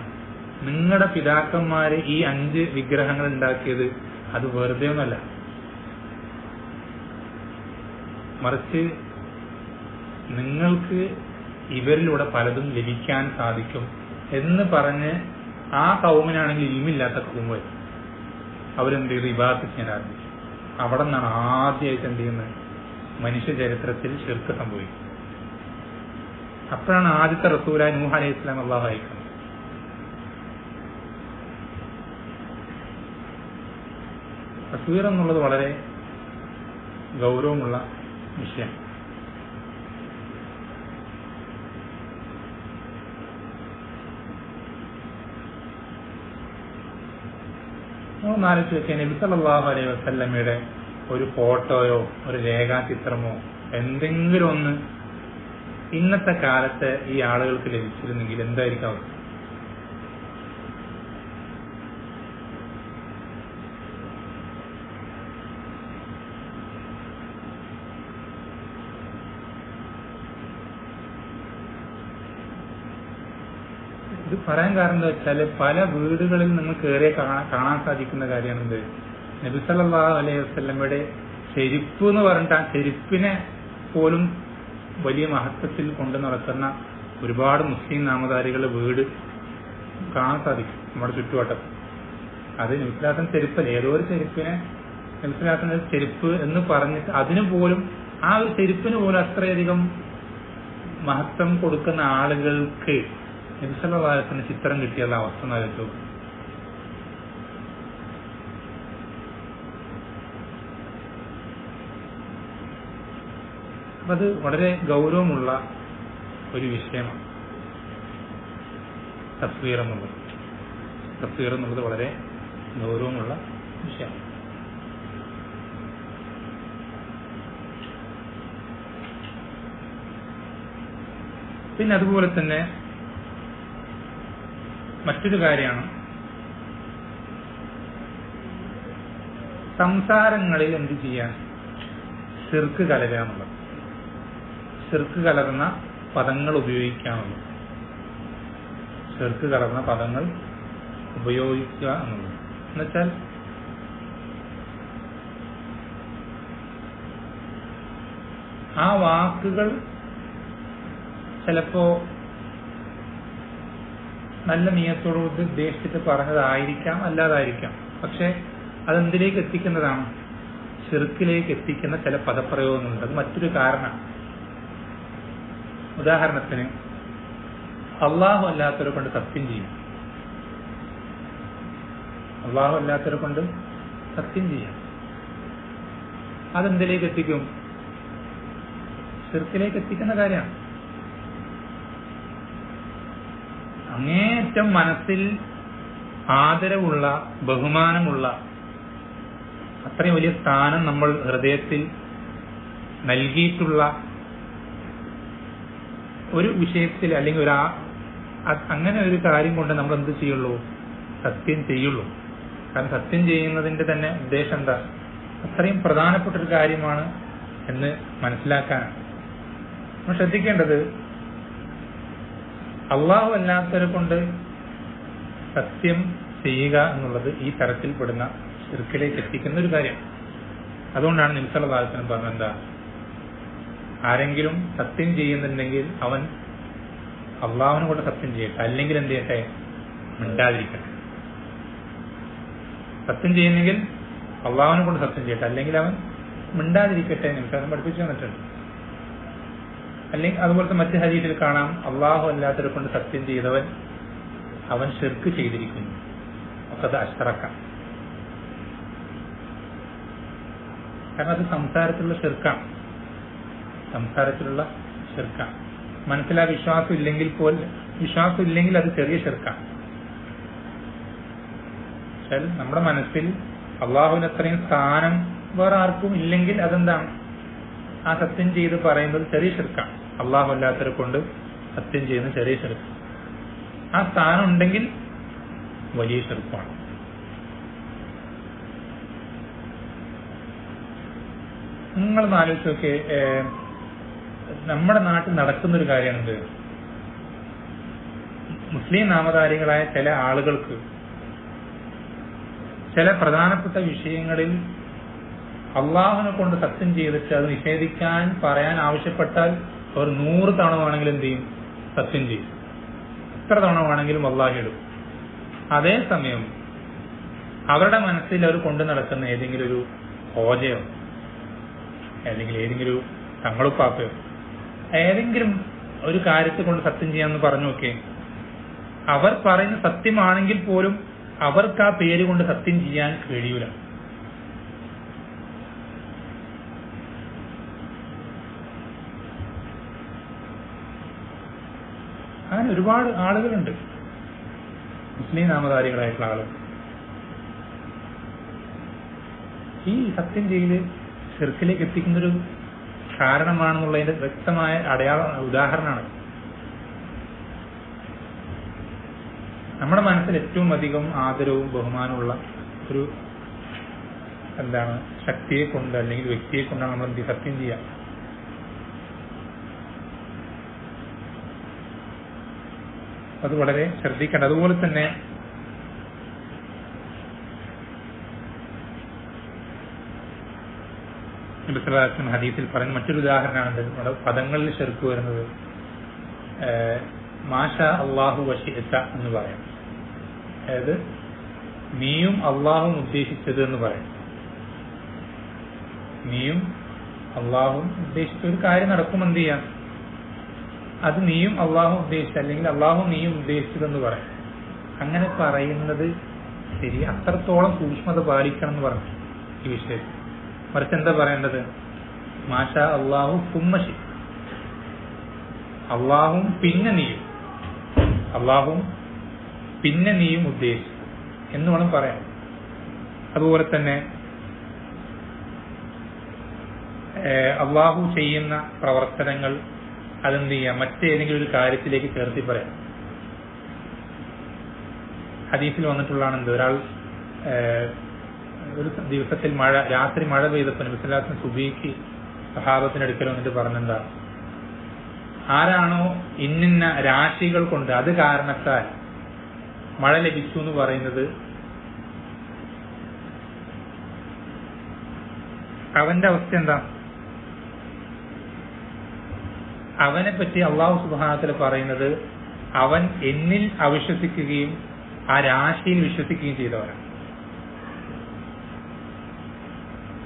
നിങ്ങളുടെ പിതാക്കന്മാര് ഈ 5 വിഗ്രഹങ്ങൾ ഉണ്ടാക്കിയത് അത് വെറുതെ ഒന്നല്ല, മറിച്ച് നിങ്ങൾക്ക് ഇവരിലൂടെ പലതും ലഭിക്കാൻ സാധിക്കും എന്ന് പറഞ്ഞ് ആ കൗമിനാണെങ്കിൽ ഇൽമില്ലാത്ത കൗമ് അവരെന്ത് ചെയ്തു? ഇബാദത്ത് ചെയ്യാൻ ആരംഭിച്ചു. അവിടെ നിന്നാണ് ആദ്യമായിട്ട് എന്ത് ചെയ്യുന്നത്? മനുഷ്യ ചരിത്രത്തിൽ ശിർക്ക് സംഭവിക്കും. അപ്പോഴാണ് ആദ്യത്തെ റസൂലായ നൂഹ് അലൈഹിസ്സലാം അല്ലാഹു അയക്കുന്നത്. തസ്വീർ എന്നുള്ളത് വളരെ ഗൗരവമുള്ള വിഷയം. ആലോചിച്ച് നോക്കിയാൽ നബി സല്ലല്ലാഹു അലൈഹി വസല്ലമയുടെ ഒരു ഫോട്ടോയോ ഒരു രേഖാചിത്രമോ എന്തെങ്കിലും ഒന്ന് ഇന്നത്തെ കാലത്ത് ഈ ആളുകൾക്ക് ലഭിച്ചിരുന്നെങ്കിൽ എന്തായിരിക്കും അവസ്ഥ? ഇത് പറയാൻ കാരണം എന്താ വെച്ചാല് പല വീടുകളിൽ നിങ്ങൾ കയറിയ കാണാൻ സാധിക്കുന്ന കാര്യമാണെന്ത്? നബി സല്ലല്ലാഹു അലൈഹി വസല്ലമയുടെ ചെരുപ്പ് എന്ന് പറഞ്ഞിട്ട് ആ ചെരുപ്പിനെ പോലും വലിയ മഹത്വത്തിൽ കൊണ്ടു നടക്കുന്ന ഒരുപാട് മുസ്ലിം നാമധാരികളുടെ വീട് കാണാൻ സാധിക്കും നമ്മുടെ ചുറ്റുവട്ടത്ത്. അത് നബിസ്വലാസം ചെരുപ്പല്ല, ഏതോ ഒരു ചെരുപ്പിനെ നബിസ്വലാസിന്റെ ചെരുപ്പ് എന്ന് പറഞ്ഞിട്ട് അതിന് പോലും ആ ഒരു ചെരുപ്പിന് പോലും അത്രയധികം മഹത്വം കൊടുക്കുന്ന ആളുകൾക്ക് നബിസ്വലാസിന് ചിത്രം കിട്ടിയുള്ള അവസ്ഥ നൽകും. അത് വളരെ ഗൗരവമുള്ള ഒരു വിഷയമാണ്. തസ്വീർ എന്നുള്ളത് വളരെ ഗൗരവമുള്ള വിഷയമാണ്. പിന്നെ അതുപോലെ തന്നെ മറ്റൊരു കാര്യമാണ് സംസാരങ്ങളിൽ എന്ത് ചെയ്യാൻ ശിർക്ക് കലരുക എന്നുള്ളത്. ശിർക്ക് കലർന്ന പദങ്ങൾ ഉപയോഗിക്കാമെന്ന്, ശിർക്ക് കലർന്ന പദങ്ങൾ ഉപയോഗിക്കുക എന്നുള്ളത്. എന്നുവെച്ചാൽ ആ വാക്കുകൾ ചിലപ്പോ നല്ല നിയത്തോട് ഉദ്ദേശിച്ചിട്ട് പറഞ്ഞതായിരിക്കാം, അല്ലാതായിരിക്കാം. പക്ഷെ അതെന്തിലേക്ക് എത്തിക്കുന്നതാണ്? ശിർക്കിലേക്ക് എത്തിക്കുന്ന ചില പദപ്രയോഗങ്ങളുണ്ട്. അത് മറ്റൊരു കാരണം. ഉദാഹരണത്തിന് അള്ളാഹു അല്ലാത്തവരെ കൊണ്ട് സത്യം ചെയ്യും. അള്ളാഹു അല്ലാത്തവരെ കൊണ്ട് സത്യം ചെയ്യാം. അതെന്തിലേക്ക് എത്തിക്കും? ശിർക്കിലേക്ക് എത്തിക്കുന്ന കാര്യമാണ്. അങ്ങേയറ്റം മനസ്സിൽ ആദരവുള്ള, ബഹുമാനമുള്ള, അത്രയും വലിയ സ്ഥാനം നമ്മൾ ഹൃദയത്തിൽ നൽകിയിട്ടുള്ള ഒരു വിഷയത്തിൽ അല്ലെങ്കിൽ അങ്ങനെ ഒരു കാര്യം കൊണ്ട് നമ്മൾ എന്ത് ചെയ്യുള്ളൂ? സത്യം ചെയ്യുള്ളൂ. കാരണം സത്യം ചെയ്യുന്നതിന്റെ തന്നെ ഉദ്ദേശം എന്താ? അത്രയും പ്രധാനപ്പെട്ട ഒരു കാര്യമാണ് എന്ന് മനസ്സിലാക്കാനാണ്. നമ്മൾ ശ്രദ്ധിക്കേണ്ടത് അള്ളാഹു അല്ലാത്തവരെ കൊണ്ട് സത്യം ചെയ്യുക എന്നുള്ളത് ഈ തരത്തിൽപ്പെടുന്ന ശിർക്കിലേക്ക് എത്തിക്കുന്ന ഒരു കാര്യം. അതുകൊണ്ടാണ് നബി സല്ലല്ലാഹു അലൈഹി വസല്ലം പറഞ്ഞത് എന്താ? ആരെങ്കിലും സത്യം ചെയ്യുന്നുണ്ടെങ്കിൽ അവൻ അള്ളാഹുവിനെ കൊണ്ട് സത്യം ചെയ്യട്ടെ, അല്ലെങ്കിൽ എന്ത് ചെയ്യട്ടെ? മിണ്ടാതിരിക്കട്ടെ. സത്യം ചെയ്യുന്നെങ്കിൽ അള്ളാഹുവിനെ കൊണ്ട് സത്യം ചെയ്യട്ടെ, അല്ലെങ്കിൽ അവൻ മിണ്ടാതിരിക്കട്ടെ. നബി സല്ലല്ലാഹു പഠിപ്പിച്ചു തന്നിട്ടുണ്ട്. അല്ലെങ്കിൽ അതുപോലത്തെ മറ്റു ഹദീസിൽ കാണാം, അള്ളാഹു അല്ലാത്തവരെ കൊണ്ട് സത്യം ചെയ്തവൻ അവൻ ശിർക്ക് ചെയ്തിരിക്കുന്നു. അത് അശ്റക്ക. കാരണം അത് സംസാരത്തിലുള്ള ശിർക്കാണ്. സംസാരത്തിലുള്ള ശിർക്കാണ്. മനസ്സിലാ വിശ്വാസം ഇല്ലെങ്കിൽ അത് ചെറിയ ശിർക്കാണ്. നമ്മുടെ മനസ്സിൽ അള്ളാഹുവിന് അത്രയും സ്ഥാനം വേറെ ആർക്കും ഇല്ലെങ്കിൽ അതെന്താണ്? ആ സത്യം ചെയ്ത് പറയുന്നത് ചെറിയ ശിർക്കാണ്. അള്ളാഹു അല്ലാത്തവരെ കൊണ്ട് സത്യം ചെയ്യുന്ന ചെറിയ ശിർക്ക്. ആ സ്ഥാനം ഉണ്ടെങ്കിൽ വലിയ ശിർക്കാണ്. നിങ്ങളൊന്ന് ആലോചിച്ച് നോക്കിയേ, നമ്മുടെ നാട്ടിൽ നടക്കുന്നൊരു കാര്യമാണിത്. മുസ്ലിം നാമധാരികളായ ചില ആളുകൾക്ക് ചില പ്രധാനപ്പെട്ട വിഷയങ്ങളിൽ അള്ളാഹുവിനെ കൊണ്ട് സത്യം ചെയ്തിട്ട് അത് നിഷേധിക്കാൻ പറയാൻ ആവശ്യപ്പെട്ടാൽ അവർ 100 തവണ വേണമെങ്കിലും എന്ത് ചെയ്യും? സത്യം ചെയ്യും. എത്ര തവണ വേണമെങ്കിലും അള്ളാഹു ഇടും. അതേസമയം അവരുടെ മനസ്സിൽ അവർ കൊണ്ടു നടക്കുന്ന ഏതെങ്കിലും ഒരു ഹോജയോ അല്ലെങ്കിൽ ഏതെങ്കിലും തങ്ങളുപ്പാപ്പയോ ഏതെങ്കിലും ഒരു കാര്യത്തെ കൊണ്ട് സത്യം ചെയ്യാമെന്ന് പറഞ്ഞു നോക്കേ, അവർ പറയുന്ന സത്യമാണെങ്കിൽ പോലും അവർക്ക് ആ പേര് കൊണ്ട് സത്യം ചെയ്യാൻ കഴിയൂല. അങ്ങനെ ഒരുപാട് ആളുകളുണ്ട്, മുസ്ലിം നാമധാരികളായിട്ടുള്ള ആളുകൾ. ഈ സത്യം ചെയ്ത് ശിർക്കിലേക്ക് എത്തിക്കുന്നൊരു കാരണമാണെന്നുള്ളതിന്റെ വ്യക്തമായ ഉദാഹരണമാണ്. നമ്മുടെ മനസ്സിൽ ഏറ്റവും അധികം ആദരവും ബഹുമാനമുള്ള ഒരു ശക്തിയെ കൊണ്ട് അല്ലെങ്കിൽ വ്യക്തിയെ കൊണ്ടാണ് നമ്മൾ എന്ത് സത്യം ചെയ്യുക. അത് വളരെ ശ്രദ്ധിക്കേണ്ട. അതുപോലെ തന്നെ ഹദീസിൽ പറയുന്ന മറ്റൊരു ഉദാഹരണമാണ് നമ്മുടെ പദങ്ങളിൽ ശിർക്ക് വരുന്നത്. മാഷാ അള്ളാഹു വശിഅത എന്ന് പറയാം. അതായത് നീയും അള്ളാഹും ഉദ്ദേശിച്ചത് എന്ന് പറയാം. നീയും അള്ളാഹും ഉദ്ദേശിച്ച ഒരു കാര്യം നടക്കുമെന്ത് ചെയ്യാം, അത് നീയും അള്ളാഹും ഉദ്ദേശിച്ച, അല്ലെങ്കിൽ അള്ളാഹും നീയും ഉദ്ദേശിച്ചതെന്ന് പറയാം. അങ്ങനെ പറയുന്നത് ശരി, അത്രത്തോളം സൂക്ഷ്മത പാലിക്കണം എന്ന് പറഞ്ഞു ഈ വിഷയത്തിൽ. മറിച്ച് എന്താ പറയേണ്ടത്, മാഷാ അള്ളാഹു സുമ്മ അള്ളാഹും പിന്നെ നീയും, അള്ളാഹും പിന്നെ നീയും ഉദ്ദേശിച്ചു എന്ന് വേണം പറയാം. അതുപോലെ തന്നെ അള്ളാഹു ചെയ്യുന്ന പ്രവർത്തനങ്ങൾ അതെന്ത് ചെയ്യാം, മറ്റേതെങ്കിലും ഒരു കാര്യത്തിലേക്ക് ചേർത്തി പറയാം. ഹദീസിൽ വന്നിട്ടുള്ളതാണ് എന്ത്, ഒരാൾ ഒരു ദിവസത്തിൽ രാത്രി മഴ പെയ്തപ്പോൾ നബി സല്ലല്ലാഹു അലൈഹി വസല്ലം സുബഹിക്ക് സഹാബത്തിന് അടുക്കൽ വന്നിട്ട് പറഞ്ഞെന്താ, ആരാണോ ഇന്നിന്ന രാശികൾ കൊണ്ട് അത് കാരണത്താൽ മഴ ലഭിച്ചു എന്ന് പറയുന്നത്, അവന്റെ അവസ്ഥ എന്താ, അവനെ പറ്റി അള്ളാഹു സുബ്ഹാനഹു വ തആല പറയുന്നത് അവൻ എന്നിൽ അവിശ്വസിക്കുകയും ആ രാശിയിൽ വിശ്വസിക്കുകയും ചെയ്തവരാണ്.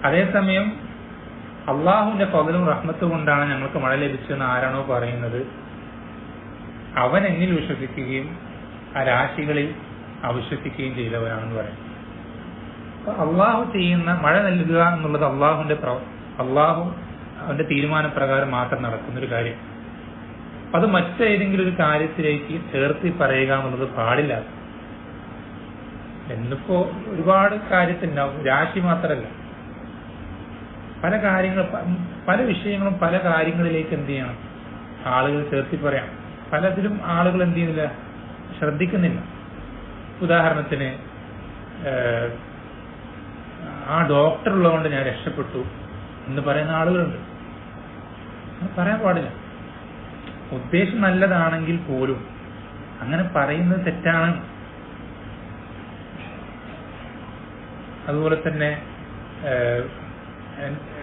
അതേസമയം അള്ളാഹുവിന്റെ ഫضലും റഹ്മത്തും കൊണ്ടാണ് ഞങ്ങൾക്ക് മഴ ലഭിച്ചതെന്ന് ആരാണോ പറയുന്നത്, അവൻ എന്നിൽ വിശ്വസിക്കുകയും ആ രാശികളിൽ അവിശ്വസിക്കുകയും ചെയ്തവരാണെന്ന് പറയും. അപ്പൊ അള്ളാഹു ചെയ്യുന്ന മഴ നൽകുക എന്നുള്ളത് അള്ളാഹു അവന്റെ തീരുമാനപ്രകാരം മാത്രം നടക്കുന്നൊരു കാര്യം. അത് മറ്റേതെങ്കിലും ഒരു കാര്യത്തിലേക്ക് ചേർത്തി പറയുക എന്നുള്ളത് പാടില്ല. എന്നിപ്പോ ഒരുപാട് കാര്യത്തിനുണ്ടാവും, രാശി മാത്രമല്ല, പല കാര്യങ്ങൾ, പല വിഷയങ്ങളും പല കാര്യങ്ങളിലേക്ക് എന്ത് ചെയ്യണം, ആളുകൾ ചേർത്തി പറയാം. പലതിലും ആളുകൾ എന്ത് ചെയ്യുന്നില്ല, ശ്രദ്ധിക്കുന്നില്ല. ഉദാഹരണത്തിന് ആ ഡോക്ടർ ഉള്ളതുകൊണ്ട് ഞാൻ രക്ഷപ്പെട്ടു എന്ന് പറയുന്ന ആളുകളുണ്ട്. പറയാൻ പാടില്ല. ഉദ്ദേശം നല്ലതാണെങ്കിൽ പോലും അങ്ങനെ പറയുന്നത് തെറ്റാണ്. അതുപോലെ തന്നെ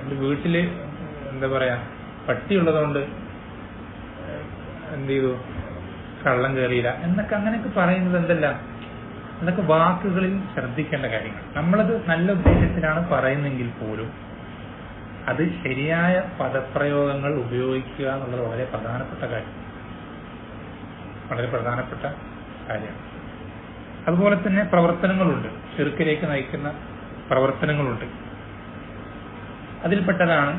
എൻ്റെ വീട്ടില് എന്താ പറയാ, പട്ടിയുള്ളതുകൊണ്ട് എന്ത് ചെയ്തു, കള്ളം കയറിയില്ല എന്നൊക്കെ, അങ്ങനെയൊക്കെ പറയുന്നത് എന്തല്ല, അതൊക്കെ വാക്കുകളിൽ ശ്രദ്ധിക്കേണ്ട കാര്യങ്ങൾ. നമ്മളത് നല്ല ഉദ്ദേശത്തിലാണ് പറയുന്നെങ്കിൽ പോലും അത് ശരിയായ പദപ്രയോഗങ്ങൾ ഉപയോഗിക്കുക എന്നുള്ളത് വളരെ പ്രധാനപ്പെട്ട കാര്യമാണ്. അതുപോലെ തന്നെ പ്രവർത്തനങ്ങളുണ്ട്, ശിർക്കിലേക്ക് നയിക്കുന്ന പ്രവർത്തനങ്ങളുണ്ട്. അതിൽപ്പെട്ടതാണ്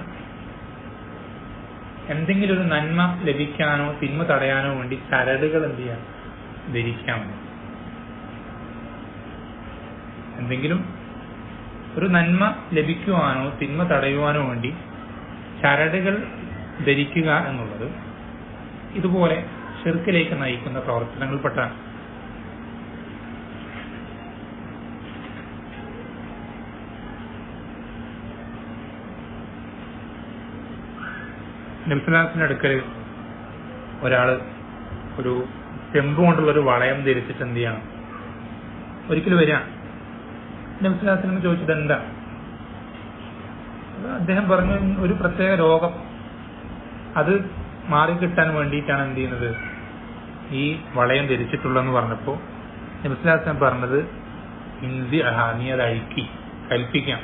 എന്തെങ്കിലും ഒരു നന്മ ലഭിക്കാനോ തിന്മ തടയാനോ വേണ്ടി ചരടുകൾ എന്ത് ചെയ്യാൻ, ധരിക്കാമെന്ന്. എന്തെങ്കിലും ഒരു നന്മ ലഭിക്കുവാനോ തിന്മ തടയുവാനോ വേണ്ടി ചരടുകൾ ധരിക്കുക എന്നുള്ളത് ഇതുപോലെ ശിർക്കിലേക്ക് നയിക്കുന്ന പ്രവർത്തനങ്ങൾപ്പെട്ടാണ്. നബി സല്ലല്ലാഹു അലൈഹി വസല്ലം അടുക്കൽ ഒരാള് ഒരു ചെമ്പ് കൊണ്ടുള്ളൊരു വളയം ധരിച്ചിട്ട് എന്ത് ചെയ്യണം, ഒരിക്കലും വരിക. നബി സല്ലല്ലാഹു അലൈഹി വസല്ലം ചോദിച്ചത് എന്താ, അദ്ദേഹം പറഞ്ഞു ഒരു പ്രത്യേക രോഗം, അത് മാറിക്കിട്ടാൻ വേണ്ടിയിട്ടാണ് എന്ത് ചെയ്യുന്നത്, ഈ വളയം ധരിച്ചിട്ടുള്ളതെന്ന് പറഞ്ഞപ്പോൾ നബി സല്ലല്ലാഹു അലൈഹി വസല്ലം പറഞ്ഞത് നീ അത് അഴിക്കി കൽപ്പിക്കാം.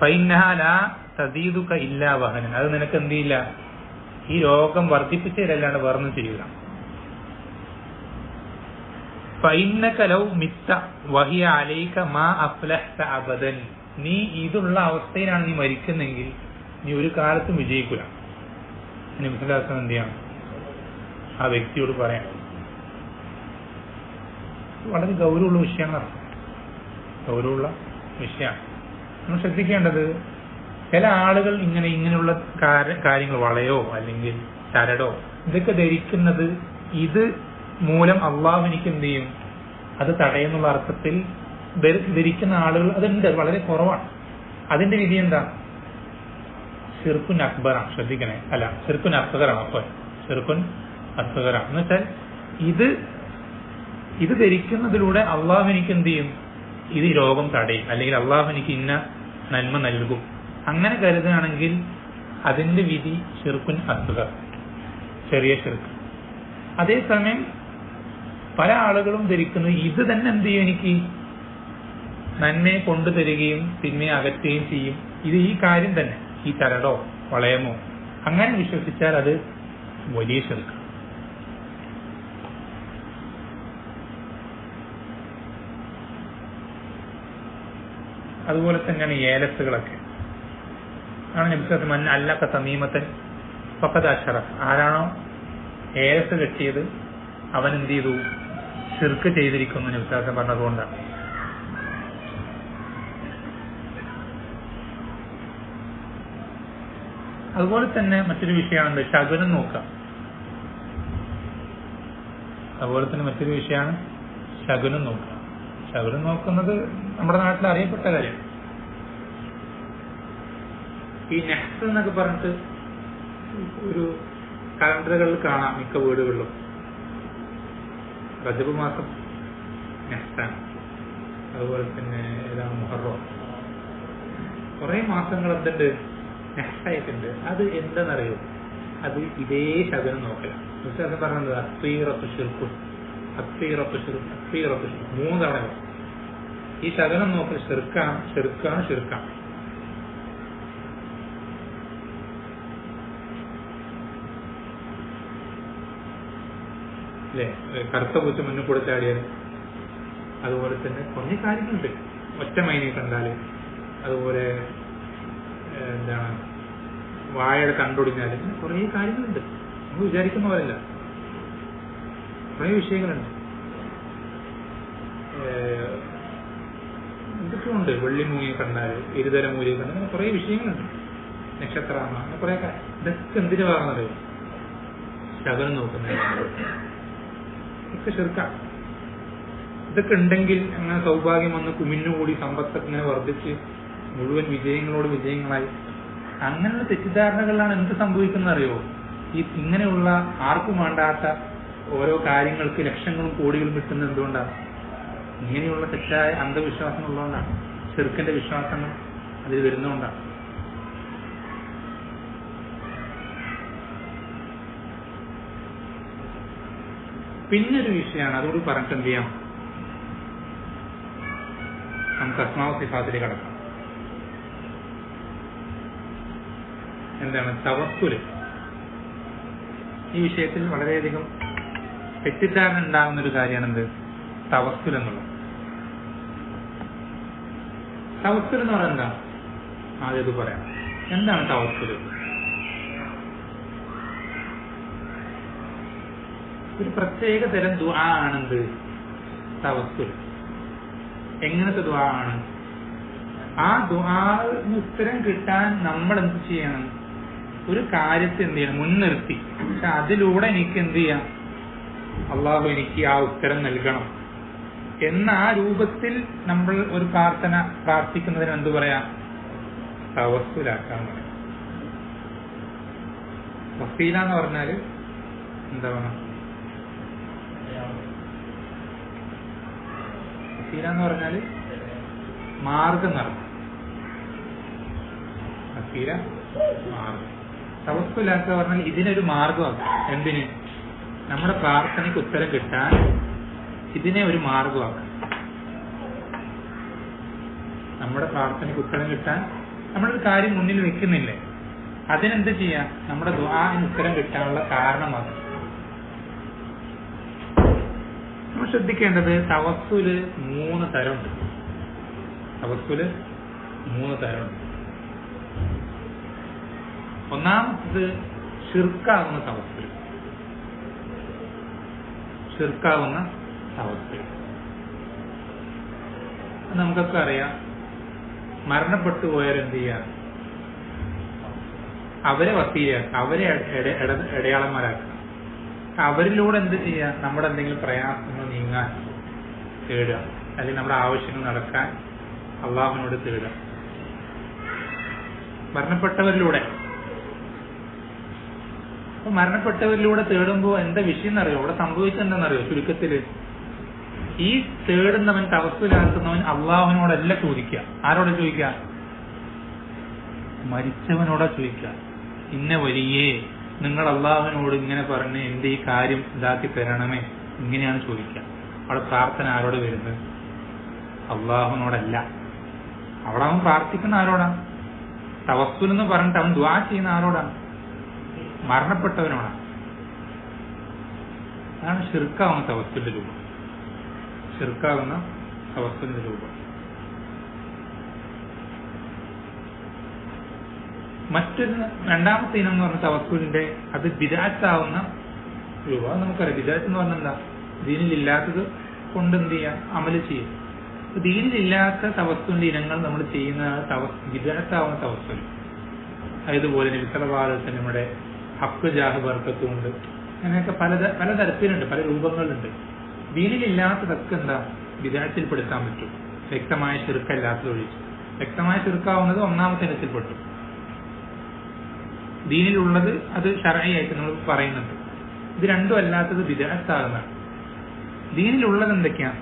ഫൈന്നഹാ ലാ തസീദുക ഇല്ലാ വഹനൻ, അത് നിനക്ക് എന്ത് ചെയ്യില്ല, ഈ രോഗം വർദ്ധിപ്പിച്ചതല്ലാണ്ട് വേറൊന്നും ചെയ്യില്ല. ഫഇന്നക ലൗ മിത്ത വഹിയ അലൈക മാ അഫ്ലഹ്ത അബദൻ, നീ ഇതുള്ള അവസ്ഥയിലാണ് നീ മരിക്കുന്നെങ്കിൽ നീ ഒരു കാലത്തും വിജയിക്കില്ല. നബി സല്ലല്ലാഹു അലൈഹി വസല്ലം എന്ത് ചെയ്യണം, ആ വ്യക്തിയോട് പറയാം. വളരെ ഗൗരവമുള്ള വിഷയമാണ്, ഗൗരവമുള്ള വിഷയമാണ്. നമ്മൾ ശ്രദ്ധിക്കേണ്ടത്, ചില ആളുകൾ ഇങ്ങനെയുള്ള കാര്യങ്ങൾ, വളയോ അല്ലെങ്കിൽ ചരടോ ഇതൊക്കെ ധരിക്കുന്നത്, ഇത് മൂലം അള്ളാഹു എനിക്ക് എന്ത് ചെയ്യും, അത് തടയുന്നുള്ള അർത്ഥത്തിൽ ധരിക്കുന്ന ആളുകൾ അതുണ്ട്, വളരെ കുറവാണ്. അതിന്റെ വിധി എന്താ, ശിർക്കുൻ അക്ബറാണ്. ശ്രദ്ധിക്കണേ, അല്ല ശിർക്കുൻ അസ്ഗറാണ്. അപ്പൊ ശിർക്കുൻ അസ്ഗറാണ് എന്ന് വെച്ചാൽ ഇത് ധരിക്കുന്നതിലൂടെ അള്ളാഹു എനിക്ക് എന്ത് ചെയ്യും, ഇത് രോഗം തടയും, അല്ലെങ്കിൽ അള്ളാഹു എനിക്ക് ഇന്ന നന്മ നൽകും, അങ്ങനെ കരുതുകയാണെങ്കിൽ അതിന്റെ വിധി ശിർക്കുൻ അസ്ഗർ. ചെറിയ ശിർക്ക്. അതേസമയം പല ആളുകളും ധരിക്കുന്നത് ഇത് തന്നെ എന്ത് ചെയ്യും, എനിക്ക് നന്മയെ കൊണ്ടുതരികയും തിന്മയെ അകറ്റുകയും ചെയ്യും, ഇത് ഈ കാര്യം തന്നെ, ഈ ചരടോ വളയമോ, അങ്ങനെ വിശ്വസിച്ചാൽ അത് വലിയ ശിർക്ക്. അതുപോലെ തന്നെയാണ് ഏലസുകളൊക്കെ. ആണ് നബി മൻ അല്ലക തമീമത്തൻ ഫഖദ് അശ്റക. ആരാണോ ഏലസ് കെട്ടിയത് അവൻ എന്ത് ചെയ്തു, ശിർക്ക് ചെയ്തിരിക്കുന്നു നബി പറഞ്ഞതുകൊണ്ടാണ്. അതുപോലെ തന്നെ മറ്റൊരു വിഷയമാണ് ശകുനം നോക്കുക. അതുപോലെ തന്നെ മറ്റൊരു വിഷയമാണ് ശകുനം നോക്കുക. ശകുനം നോക്കുന്നത് നമ്മുടെ നാട്ടിൽ അറിയപ്പെട്ട കാര്യം. ഈ നെഹ്സ് എന്നൊക്കെ പറഞ്ഞിട്ട് ഒരു കലണ്ടറുകളിൽ കാണാം മിക്ക വീടുകളിലും. റജബ് മാസം നെഹ്സാണ്. അതുപോലെ തന്നെ ഏതാണ് മുഹറം. കുറെ മാസങ്ങൾ എന്തുണ്ട്, നെഹ്സായിട്ടുണ്ട്. അത് എന്താണെന്നറിയോ, അത് ഇതേ ശകുനം നോക്കലാണ്. വിശ്വാസം പറഞ്ഞത് അത്തീറത്ത് ശിർക്കും അത്തീറത്ത് ശിർക്ക് അത്തീറത്ത് ശിർക്ക് 3 തവണ. ഈ ശകുനം നോക്കൽ ശിർക്കാണ്, ശിർക്കാണ്, ശിർക്കാണ്. അല്ലേ? കറുത്ത പൂച്ച മുന്നിൽ കൂടെ ചാടിയാൽ. അതുപോലെ തന്നെ കുറേ കാര്യങ്ങളുണ്ട്. ഒറ്റ മൈനെ കണ്ടാല്, അതുപോലെ എന്താണ് വാഴയുടെ കണ്ടൊടിഞ്ഞാൽ, കുറേ കാര്യങ്ങളുണ്ട്. നമ്മൾ വിചാരിക്കുന്ന പോലല്ല, കുറേ വിഷയങ്ങളുണ്ട്. എന്തൊക്കെയുണ്ട്, വെള്ളി മൂലിയെ കണ്ടാൽ, ഇരുതല മൂലിയെ കണ്ടാൽ, അങ്ങനെ കുറേ വിഷയങ്ങളുണ്ട്. നക്ഷത്രമാണ്, അങ്ങനെ കുറേ. ഇതൊക്കെ എന്തിനു പറഞ്ഞറിയോ, ശകുനം നോക്കുന്നത് ഒക്കെ ശിർക്കാണ്. ഇതൊക്കെ ഉണ്ടെങ്കിൽ അങ്ങനെ സൗഭാഗ്യം വന്ന് കുമിഞ്ഞുകൂടി സമ്പത്തൊക്കെ ഇങ്ങനെ വർദ്ധിച്ച് മുഴുവൻ വിജയങ്ങളോട് വിജയങ്ങളായി. അങ്ങനെയുള്ള തെറ്റിദ്ധാരണകളിലാണ് എന്ത് സംഭവിക്കുന്നത് അറിയോ, ഈ ഇങ്ങനെയുള്ള ആർക്കും വേണ്ടാത്ത ഓരോ കാര്യങ്ങൾക്ക് ലക്ഷങ്ങളും കോടികളും കിട്ടുന്നത് എന്തുകൊണ്ടാണ്? ഇങ്ങനെയുള്ള തെറ്റായ അന്ധവിശ്വാസങ്ങളുള്ളതുകൊണ്ടാണ്. ശിർക്കിന്റെ വിശ്വാസങ്ങൾ അതിൽ വരുന്നതുകൊണ്ടാണ്. പിന്നൊരു വിഷയമാണ്, അതുകൂടി പറഞ്ഞിട്ട് എന്ത് ചെയ്യാം, നമുക്ക് അസ്മാഉ സിഫാത്തിലേക്ക് കടക്കാം. എന്താണ് തവസ്സുല്? ഈ വിഷയത്തിൽ വളരെയധികം തെറ്റിദ്ധാരണ ഉണ്ടാകുന്ന ഒരു കാര്യമാണ് എന്ത്, തവസ്സുൽ എന്നുള്ളത്. തവസ്സുൽ എന്ന് പറഞ്ഞാൽ എന്താ, ആദ്യം ഇത് പറയാം. എന്താണ് തവസ്സുൽ? ഒരു പ്രത്യേക തരം ദുആ ആണെന്ത്, തവസ്സുൽ. എങ്ങനത്തെ ദുആ ആണ്? ആ ദുആന് ഉത്തരം കിട്ടാൻ നമ്മൾ എന്ത് ചെയ്യണം, ഒരു കാര്യത്തെ എന്ത് ചെയ്യണം, മുൻനിർത്തി. പക്ഷെ അതിലൂടെ എനിക്ക് എന്ത് ചെയ്യാം, അള്ളാഹു എനിക്ക് ആ ഉത്തരം നൽകണം എന്ന ആ രൂപത്തിൽ നമ്മൾ ഒരു പ്രാർത്ഥന പ്രാർത്ഥിക്കുന്നതിന് എന്ത് പറയാം, തവസ്സുലാക്കാൻ പറയാം. വസീല എന്ന് പറഞ്ഞാല് എന്താ പറയുക, വസീല എന്ന് പറഞ്ഞാല് മാർഗം നടക്കും. വസീല മാർഗം. തവസ്സുലാക്കുക പറഞ്ഞാൽ ഇതിനൊരു മാർഗമാകും. എന്തിന്? നമ്മുടെ പ്രാർത്ഥനയ്ക്ക് ഉത്തരം കിട്ടാൻ ഇതിനെ ഒരു മാർഗമാകും. നമ്മുടെ പ്രാർത്ഥനയ്ക്ക് ഉത്തരം കിട്ടാൻ നമ്മളൊരു കാര്യം മുന്നിൽ വെക്കുന്നില്ലേ, അതിനെന്ത് ചെയ്യാം, നമ്മുടെ ദുആന് ഉത്തരം കിട്ടാനുള്ള കാരണമാകും. നമ്മൾ ശ്രദ്ധിക്കേണ്ടത് തവസ്സുല് 3 തരമുണ്ട്. തവസ്സുല് 3 തരമുണ്ട്. ഒന്നാമത് ശിർക്കാവുന്ന തവസ്സുൽ. ശിർക്കാവുന്ന തവസ്സുൽ നമുക്കൊക്കെ അറിയാം. മരണപ്പെട്ടു പോയാലെന്ത് ചെയ്യാം, അവരെ വസീലയാക്കുക, അവരെ ഇടയാളന്മാരാക്കുക. അവരിലൂടെ എന്ത് ചെയ്യാം, നമ്മുടെ എന്തെങ്കിലും പ്രയാസങ്ങൾ നീങ്ങാൻ തേടുക, അല്ലെങ്കിൽ നമ്മുടെ ആവശ്യങ്ങൾ നടക്കാൻ അള്ളാഹുവിനോട് തേടുക. മരണപ്പെട്ടവരിലൂടെ. അപ്പൊ മരണപ്പെട്ടവരിലൂടെ തേടുമ്പോൾ എന്താ വിഷയം എന്നറിയോ, അവിടെ സംഭവിച്ചെന്താണെന്നറിയോ, ചുരുക്കത്തില് ഈ തേടുന്നവൻ, തവസ്സുലാക്കുന്നവൻ അള്ളാഹുവിനോടല്ല ചോദിക്കുക. ആരോടെ ചോദിക്കുക? മരിച്ചവനോടാ ചോദിക്കുക. ഇന്ന വലിയേ നിങ്ങൾ അള്ളാഹുവിനോട് ഇങ്ങനെ പറഞ്ഞ് എന്റെ ഈ കാര്യം ഇതാക്കി തരണമേ, ഇങ്ങനെയാണ് ചോദിക്കുക. അവിടെ പ്രാർത്ഥന ആരോട് വരുന്നത്? അള്ളാഹുവിനോടല്ല. അവിടെ അവൻ പ്രാർത്ഥിക്കുന്ന ആരോടാണ്? തവസ്സുൽ എന്ന് പറഞ്ഞിട്ട് അവൻ ദുആ ചെയ്യുന്ന ആരോടാണ്? മരണപ്പെട്ടവനോടാണ്. അതാണ് ശിർക്കാവുന്ന തവസ്സുലിന്റെ രൂപം. ശിർക്കാവുന്ന തവസ്സുലിന്റെ രൂപം. മറ്റൊരു രണ്ടാമത്തെ ഇനം എന്ന് പറഞ്ഞ തവസ്സുലിന്റെ അത് ബിദ്അത്താവുന്ന രൂപം. അത് നമുക്കറിയാം. ബിദ്അത്ത് എന്ന് പറഞ്ഞാൽ എന്താ? ദീനിലില്ലാത്തത് കൊണ്ട് എന്ത് ചെയ്യാം? അമല് ചെയ്യും. ദീനിലില്ലാത്ത തവസ്സുലിന്റെ ഇനങ്ങൾ നമ്മൾ ചെയ്യുന്ന ബിദ്അത്താവുന്ന തവസ്സുൽ. അതുപോലെ നബി സല്ലല്ലാഹു അലൈഹി വസല്ലമയുടെ ഹഖ് ജാഹ് ബർക്കത്തും ഉണ്ട്. അങ്ങനെയൊക്കെ പലതരത്തിലുണ്ട്, പല രൂപങ്ങളുണ്ട്. ദീനിലില്ലാത്തതൊക്കെ എന്താ? ബിദ്അത്തിൽ പെടുത്താൻ പറ്റും, വ്യക്തമായ ശിർക്കല്ലാത്തത് ഒഴിച്ച്. വ്യക്തമായ ശിർക്കാവുന്നത് ഒന്നാമത്തെ ഇനത്തിൽപ്പെട്ടു. ദീനിലുള്ളത് അത് ശർഈയായിട്ട് നമ്മൾ പറയുന്നുണ്ട്. ഇത് രണ്ടും അല്ലാത്തത് ബിദ്അത്താകുന്നതാണ്. ദീനിലുള്ളത് എന്തൊക്കെയാണ്?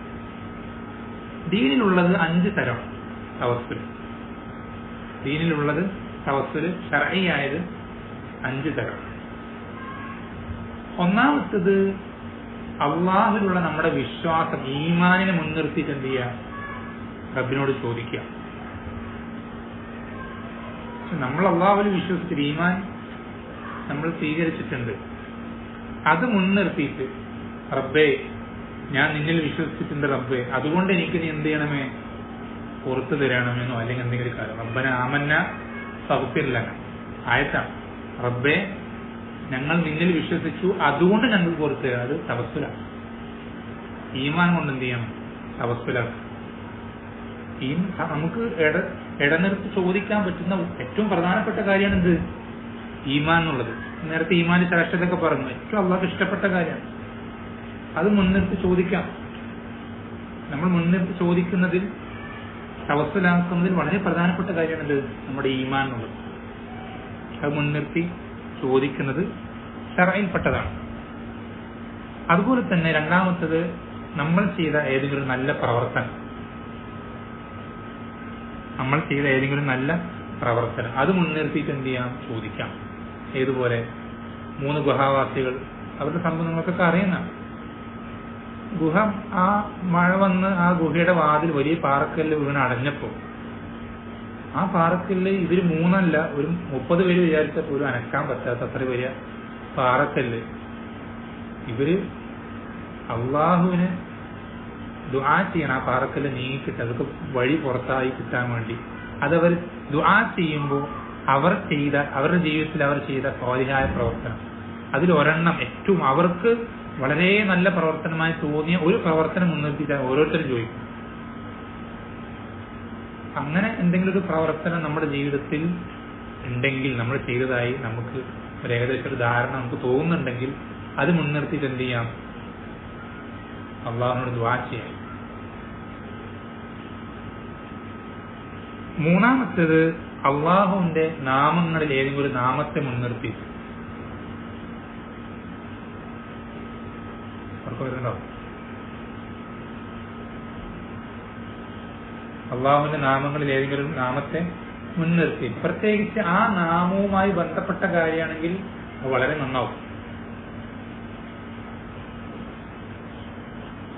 ദീനിലുള്ളത് 5 തരം തവസ്സുൽ. ദീനിലുള്ളത് തവസ്സുൽ ശർഈയായത് 5 തരം. ഒന്നാമത്തത് അള്ളാഹുവിലുള്ള നമ്മുടെ വിശ്വാസം, ഈമാനിനെ മുൻനിർത്തിയിട്ട് എന്ത് ചെയ്യുക? റബ്ബിനോട് ചോദിക്കുക. നമ്മൾ അള്ളാഹുവിൽ വിശ്വസിച്ചിട്ട് ഈമാൻ നമ്മൾ സ്വീകരിച്ചിട്ടുണ്ട്. അത് മുൻനിർത്തിയിട്ട് റബ്ബേ, ഞാൻ നിന്നിൽ വിശ്വസിച്ചിട്ടുണ്ട് റബ്ബേ, അതുകൊണ്ട് എനിക്ക് നീ എന്ത് ചെയ്യണമേ? പുറത്തു തരണമെന്നോ അല്ലെങ്കിൽ എന്തെങ്കിലും കാര്യം. റബ്ബന ആമന്ന ഫഗ്ഫിർ ലനാ ആയത്താണ്. റബ്ബേ, ഞങ്ങൾ നിന്നിൽ വിശ്വസിച്ചു, അതുകൊണ്ട് ഞങ്ങൾ പുറത്തു തരാം. അത് തവസ്സുലാണ്. ഈമാൻ കൊണ്ട് എന്ത് ചെയ്യണം? തവസ്സുലാക്കുക. ഈ നമുക്ക് ഇടനിർത്തി ചോദിക്കാൻ പറ്റുന്ന ഏറ്റവും പ്രധാനപ്പെട്ട കാര്യമാണ് എന്ത്? ഈമാൻ എന്നുള്ളത്. നേരത്തെ ഈമാന്റെ ശ്രേഷ്ഠതയൊക്കെ പറഞ്ഞു. ഏറ്റവും അള്ളാഹ്ക്ക് ഇഷ്ടപ്പെട്ട കാര്യമാണ്. അത് മുൻനിർത്തി ചോദിക്കാം. നമ്മൾ മുൻനിർത്തി ചോദിക്കുന്നതിൽ, തവസ്സുലാക്കുന്നതിൽ വളരെ പ്രധാനപ്പെട്ട കാര്യമാണിത്, നമ്മുടെ ഈമാൻ എന്നുള്ളത്. അത് മുൻനിർത്തി ചോദിക്കുന്നത് ശർഈൽപ്പെട്ടതാണ്. അതുപോലെ തന്നെ രണ്ടാമത്തത്, നമ്മൾ ചെയ്ത ഏതെങ്കിലും നല്ല പ്രവർത്തനം, അത് മുൻനിർത്തിയിട്ട് എന്ത് ചെയ്യാം? ചോദിക്കാം. ഏതുപോലെ 3 ഗുഹാവാസികൾ, അവരുടെ സംഭവം നിങ്ങൾക്കൊക്കെ അറിയുന്നതാണ്. ഗുഹ, ആ മഴ വന്ന് ആ ഗുഹയുടെ വാതിൽ വലിയ പാറക്കല്ല് വീണ് അടഞ്ഞപ്പോ ആ പാറക്കല്ല് ഇവര് 3 അല്ല, ഒരു 30 പേര് വിചാരിച്ചപ്പോൾ ഒരു അനക്കാൻ പറ്റാത്ത അത്ര വലിയ പാറക്കല്ല് ഇവര് അള്ളാഹുവിന് ദുആ ചെയ്യണം. ആ പാറക്കല്ല് നീങ്ങിക്കിട്ട് അതൊക്കെ വഴി പുറത്തായി കിട്ടാൻ വേണ്ടി അതവർ ദുആ ചെയ്യുമ്പോൾ അവരുടെ ജീവിതത്തിൽ അവർ ചെയ്ത സ്വാലിഹായ പ്രവർത്തനം, അതിലൊരെണ്ണം ഏറ്റവും അവർക്ക് വളരെ നല്ല പ്രവർത്തനമായി തോന്നിയ ഒരു പ്രവർത്തനം മുൻനിർത്തിയിട്ട് ഓരോരുത്തരും ചോദിക്കും. അങ്ങനെ എന്തെങ്കിലും ഒരു പ്രവർത്തനം നമ്മുടെ ജീവിതത്തിൽ ഉണ്ടെങ്കിൽ, നമ്മൾ ചെയ്തതായി നമുക്ക് ഒരു ഏകദേശം ഒരു ധാരണ നമുക്ക് തോന്നുന്നുണ്ടെങ്കിൽ, അത് മുൻനിർത്തിയിട്ട് എന്ത് ചെയ്യാം? അള്ളാഹുവിനോട് ദുആ ചെയ്യാം. മൂന്നാമത്തേത്, അള്ളാഹുവിന്റെ നാമങ്ങളിൽ ഏതെങ്കിലും ഒരു നാമത്തെ മുൻനിർത്തി അള്ളാഹുവിന്റെ നാമങ്ങളിൽ ഏതെങ്കിലും നാമത്തെ മുൻനിർത്തി, പ്രത്യേകിച്ച് ആ നാമവുമായി ബന്ധപ്പെട്ട കാര്യമാണെങ്കിൽ അത് വളരെ നന്നാവും.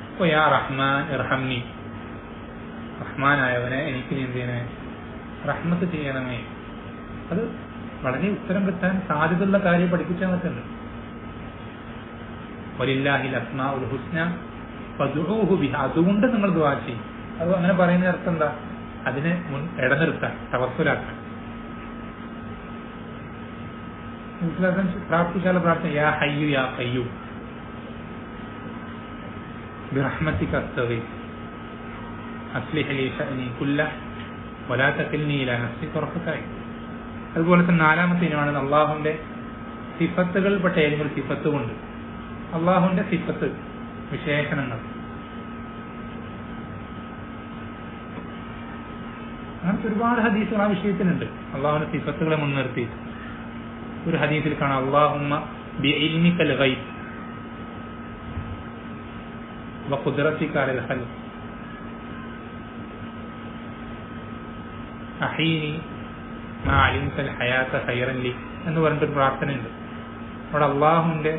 ഇപ്പൊ യാ റഹ്മാൻ ഇർഹംനി, റഹ്മാനായവനെ എനിക്ക് നീ എന്ത് ചെയ്യണേ? റഹ്മത്ത് ചെയ്യണമേ. അത് വളരെ ഉത്തരം കിട്ടാൻ സാധ്യതയുള്ള കാര്യം പഠിപ്പിച്ചാൽ പറ്റുന്നുണ്ട്. വലില്ലാഹിൽ അസ്മാഉൽ ഹുസ്ന ഫദ്ഉഹു ബിഹാ, അതുകൊണ്ട് നിങ്ങൾ ദുആ ചെയ്യും. അത് അങ്ങനെ പറയുന്ന അർത്ഥം എന്താ? അതിനെ ഇടനിർത്താൻ, തവസ്സുലാക്കാൻ. പ്രാർത്ഥിക്കാനുള്ള പ്രാർത്ഥന യാ ഹയ്യു യാ ഖയ്യൂം ബിറഹ്മതിക അസ്തഗീസ് അസ്ലിഹ് ലീ ശഅനി കുല്ലഹ് വലാ തകിൽനി ഇലാ നഫ്സി തർഫത ഐൻ. അതുപോലെ തന്നെ നാലാമത്തെ ഇനമാണ് അള്ളാഹുവിന്റെ സിഫത്തുകൾപ്പെട്ട ഏതെങ്കിലും സിഫത്ത് കൊണ്ട്, അള്ളാഹുവിന്റെ സിഫത്ത്, വിശേഷണങ്ങൾ, അങ്ങനത്തെ ഒരുപാട് ഹദീസുകൾ ആ വിഷയത്തിലുണ്ട്. അള്ളാഹുവിന്റെ സിഫത്തുകളെ മുൻനിർത്തി ഒരു ഹദീസിൽ കാണാം, അല്ലാഹുമ്മ ബിഇൽമികൽ ഗൈബ് വഖുദ്റതിക അലൽ ഖൽഖ് അഹീനി മാ അലിംതൽ ഹയാത ഖൈറൻ ലി എന്ന് പറഞ്ഞിട്ടൊരു പ്രാർത്ഥനയുണ്ട്. അവിടെ അള്ളാഹുവിന്റെ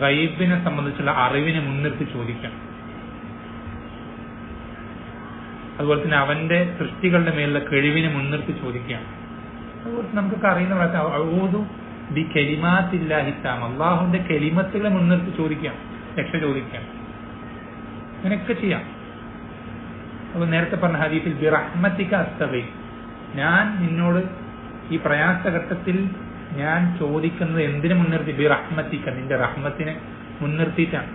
ഗൈബിനെ സംബന്ധിച്ചുള്ള അറിവിനെ മുൻനിർത്തി ചോദിക്കാം. അതുപോലെ തന്നെ അവന്റെ സൃഷ്ടികളുടെ മേലുള്ള കഴിവിനെ മുൻനിർത്തി ചോദിക്കാം. അതുപോലെ നമുക്കൊക്കെ അറിയുന്ന കലിമാത്തില്ലാഹിത്താം, അള്ളാഹുവിന്റെ കലിമത്തുകളെ മുൻനിർത്തി ചോദിക്കാം, രക്ഷ ചോദിക്കാം. അങ്ങനെയൊക്കെ ചെയ്യാം. അപ്പൊ നേരത്തെ പറഞ്ഞ ഹദീസിൽ ബിറഹ്മതിക അസ്തഗീസ്, ഞാൻ നിന്നോട് ഈ പ്രയാസഘട്ടത്തിൽ ഞാൻ ചോദിക്കുന്നത് എന്തിനു മുൻനിർത്തി? ബിറഹ്മതിക, നിന്റെ റഹ്മത്തിനെ മുൻനിർത്തിയിട്ടാണ്.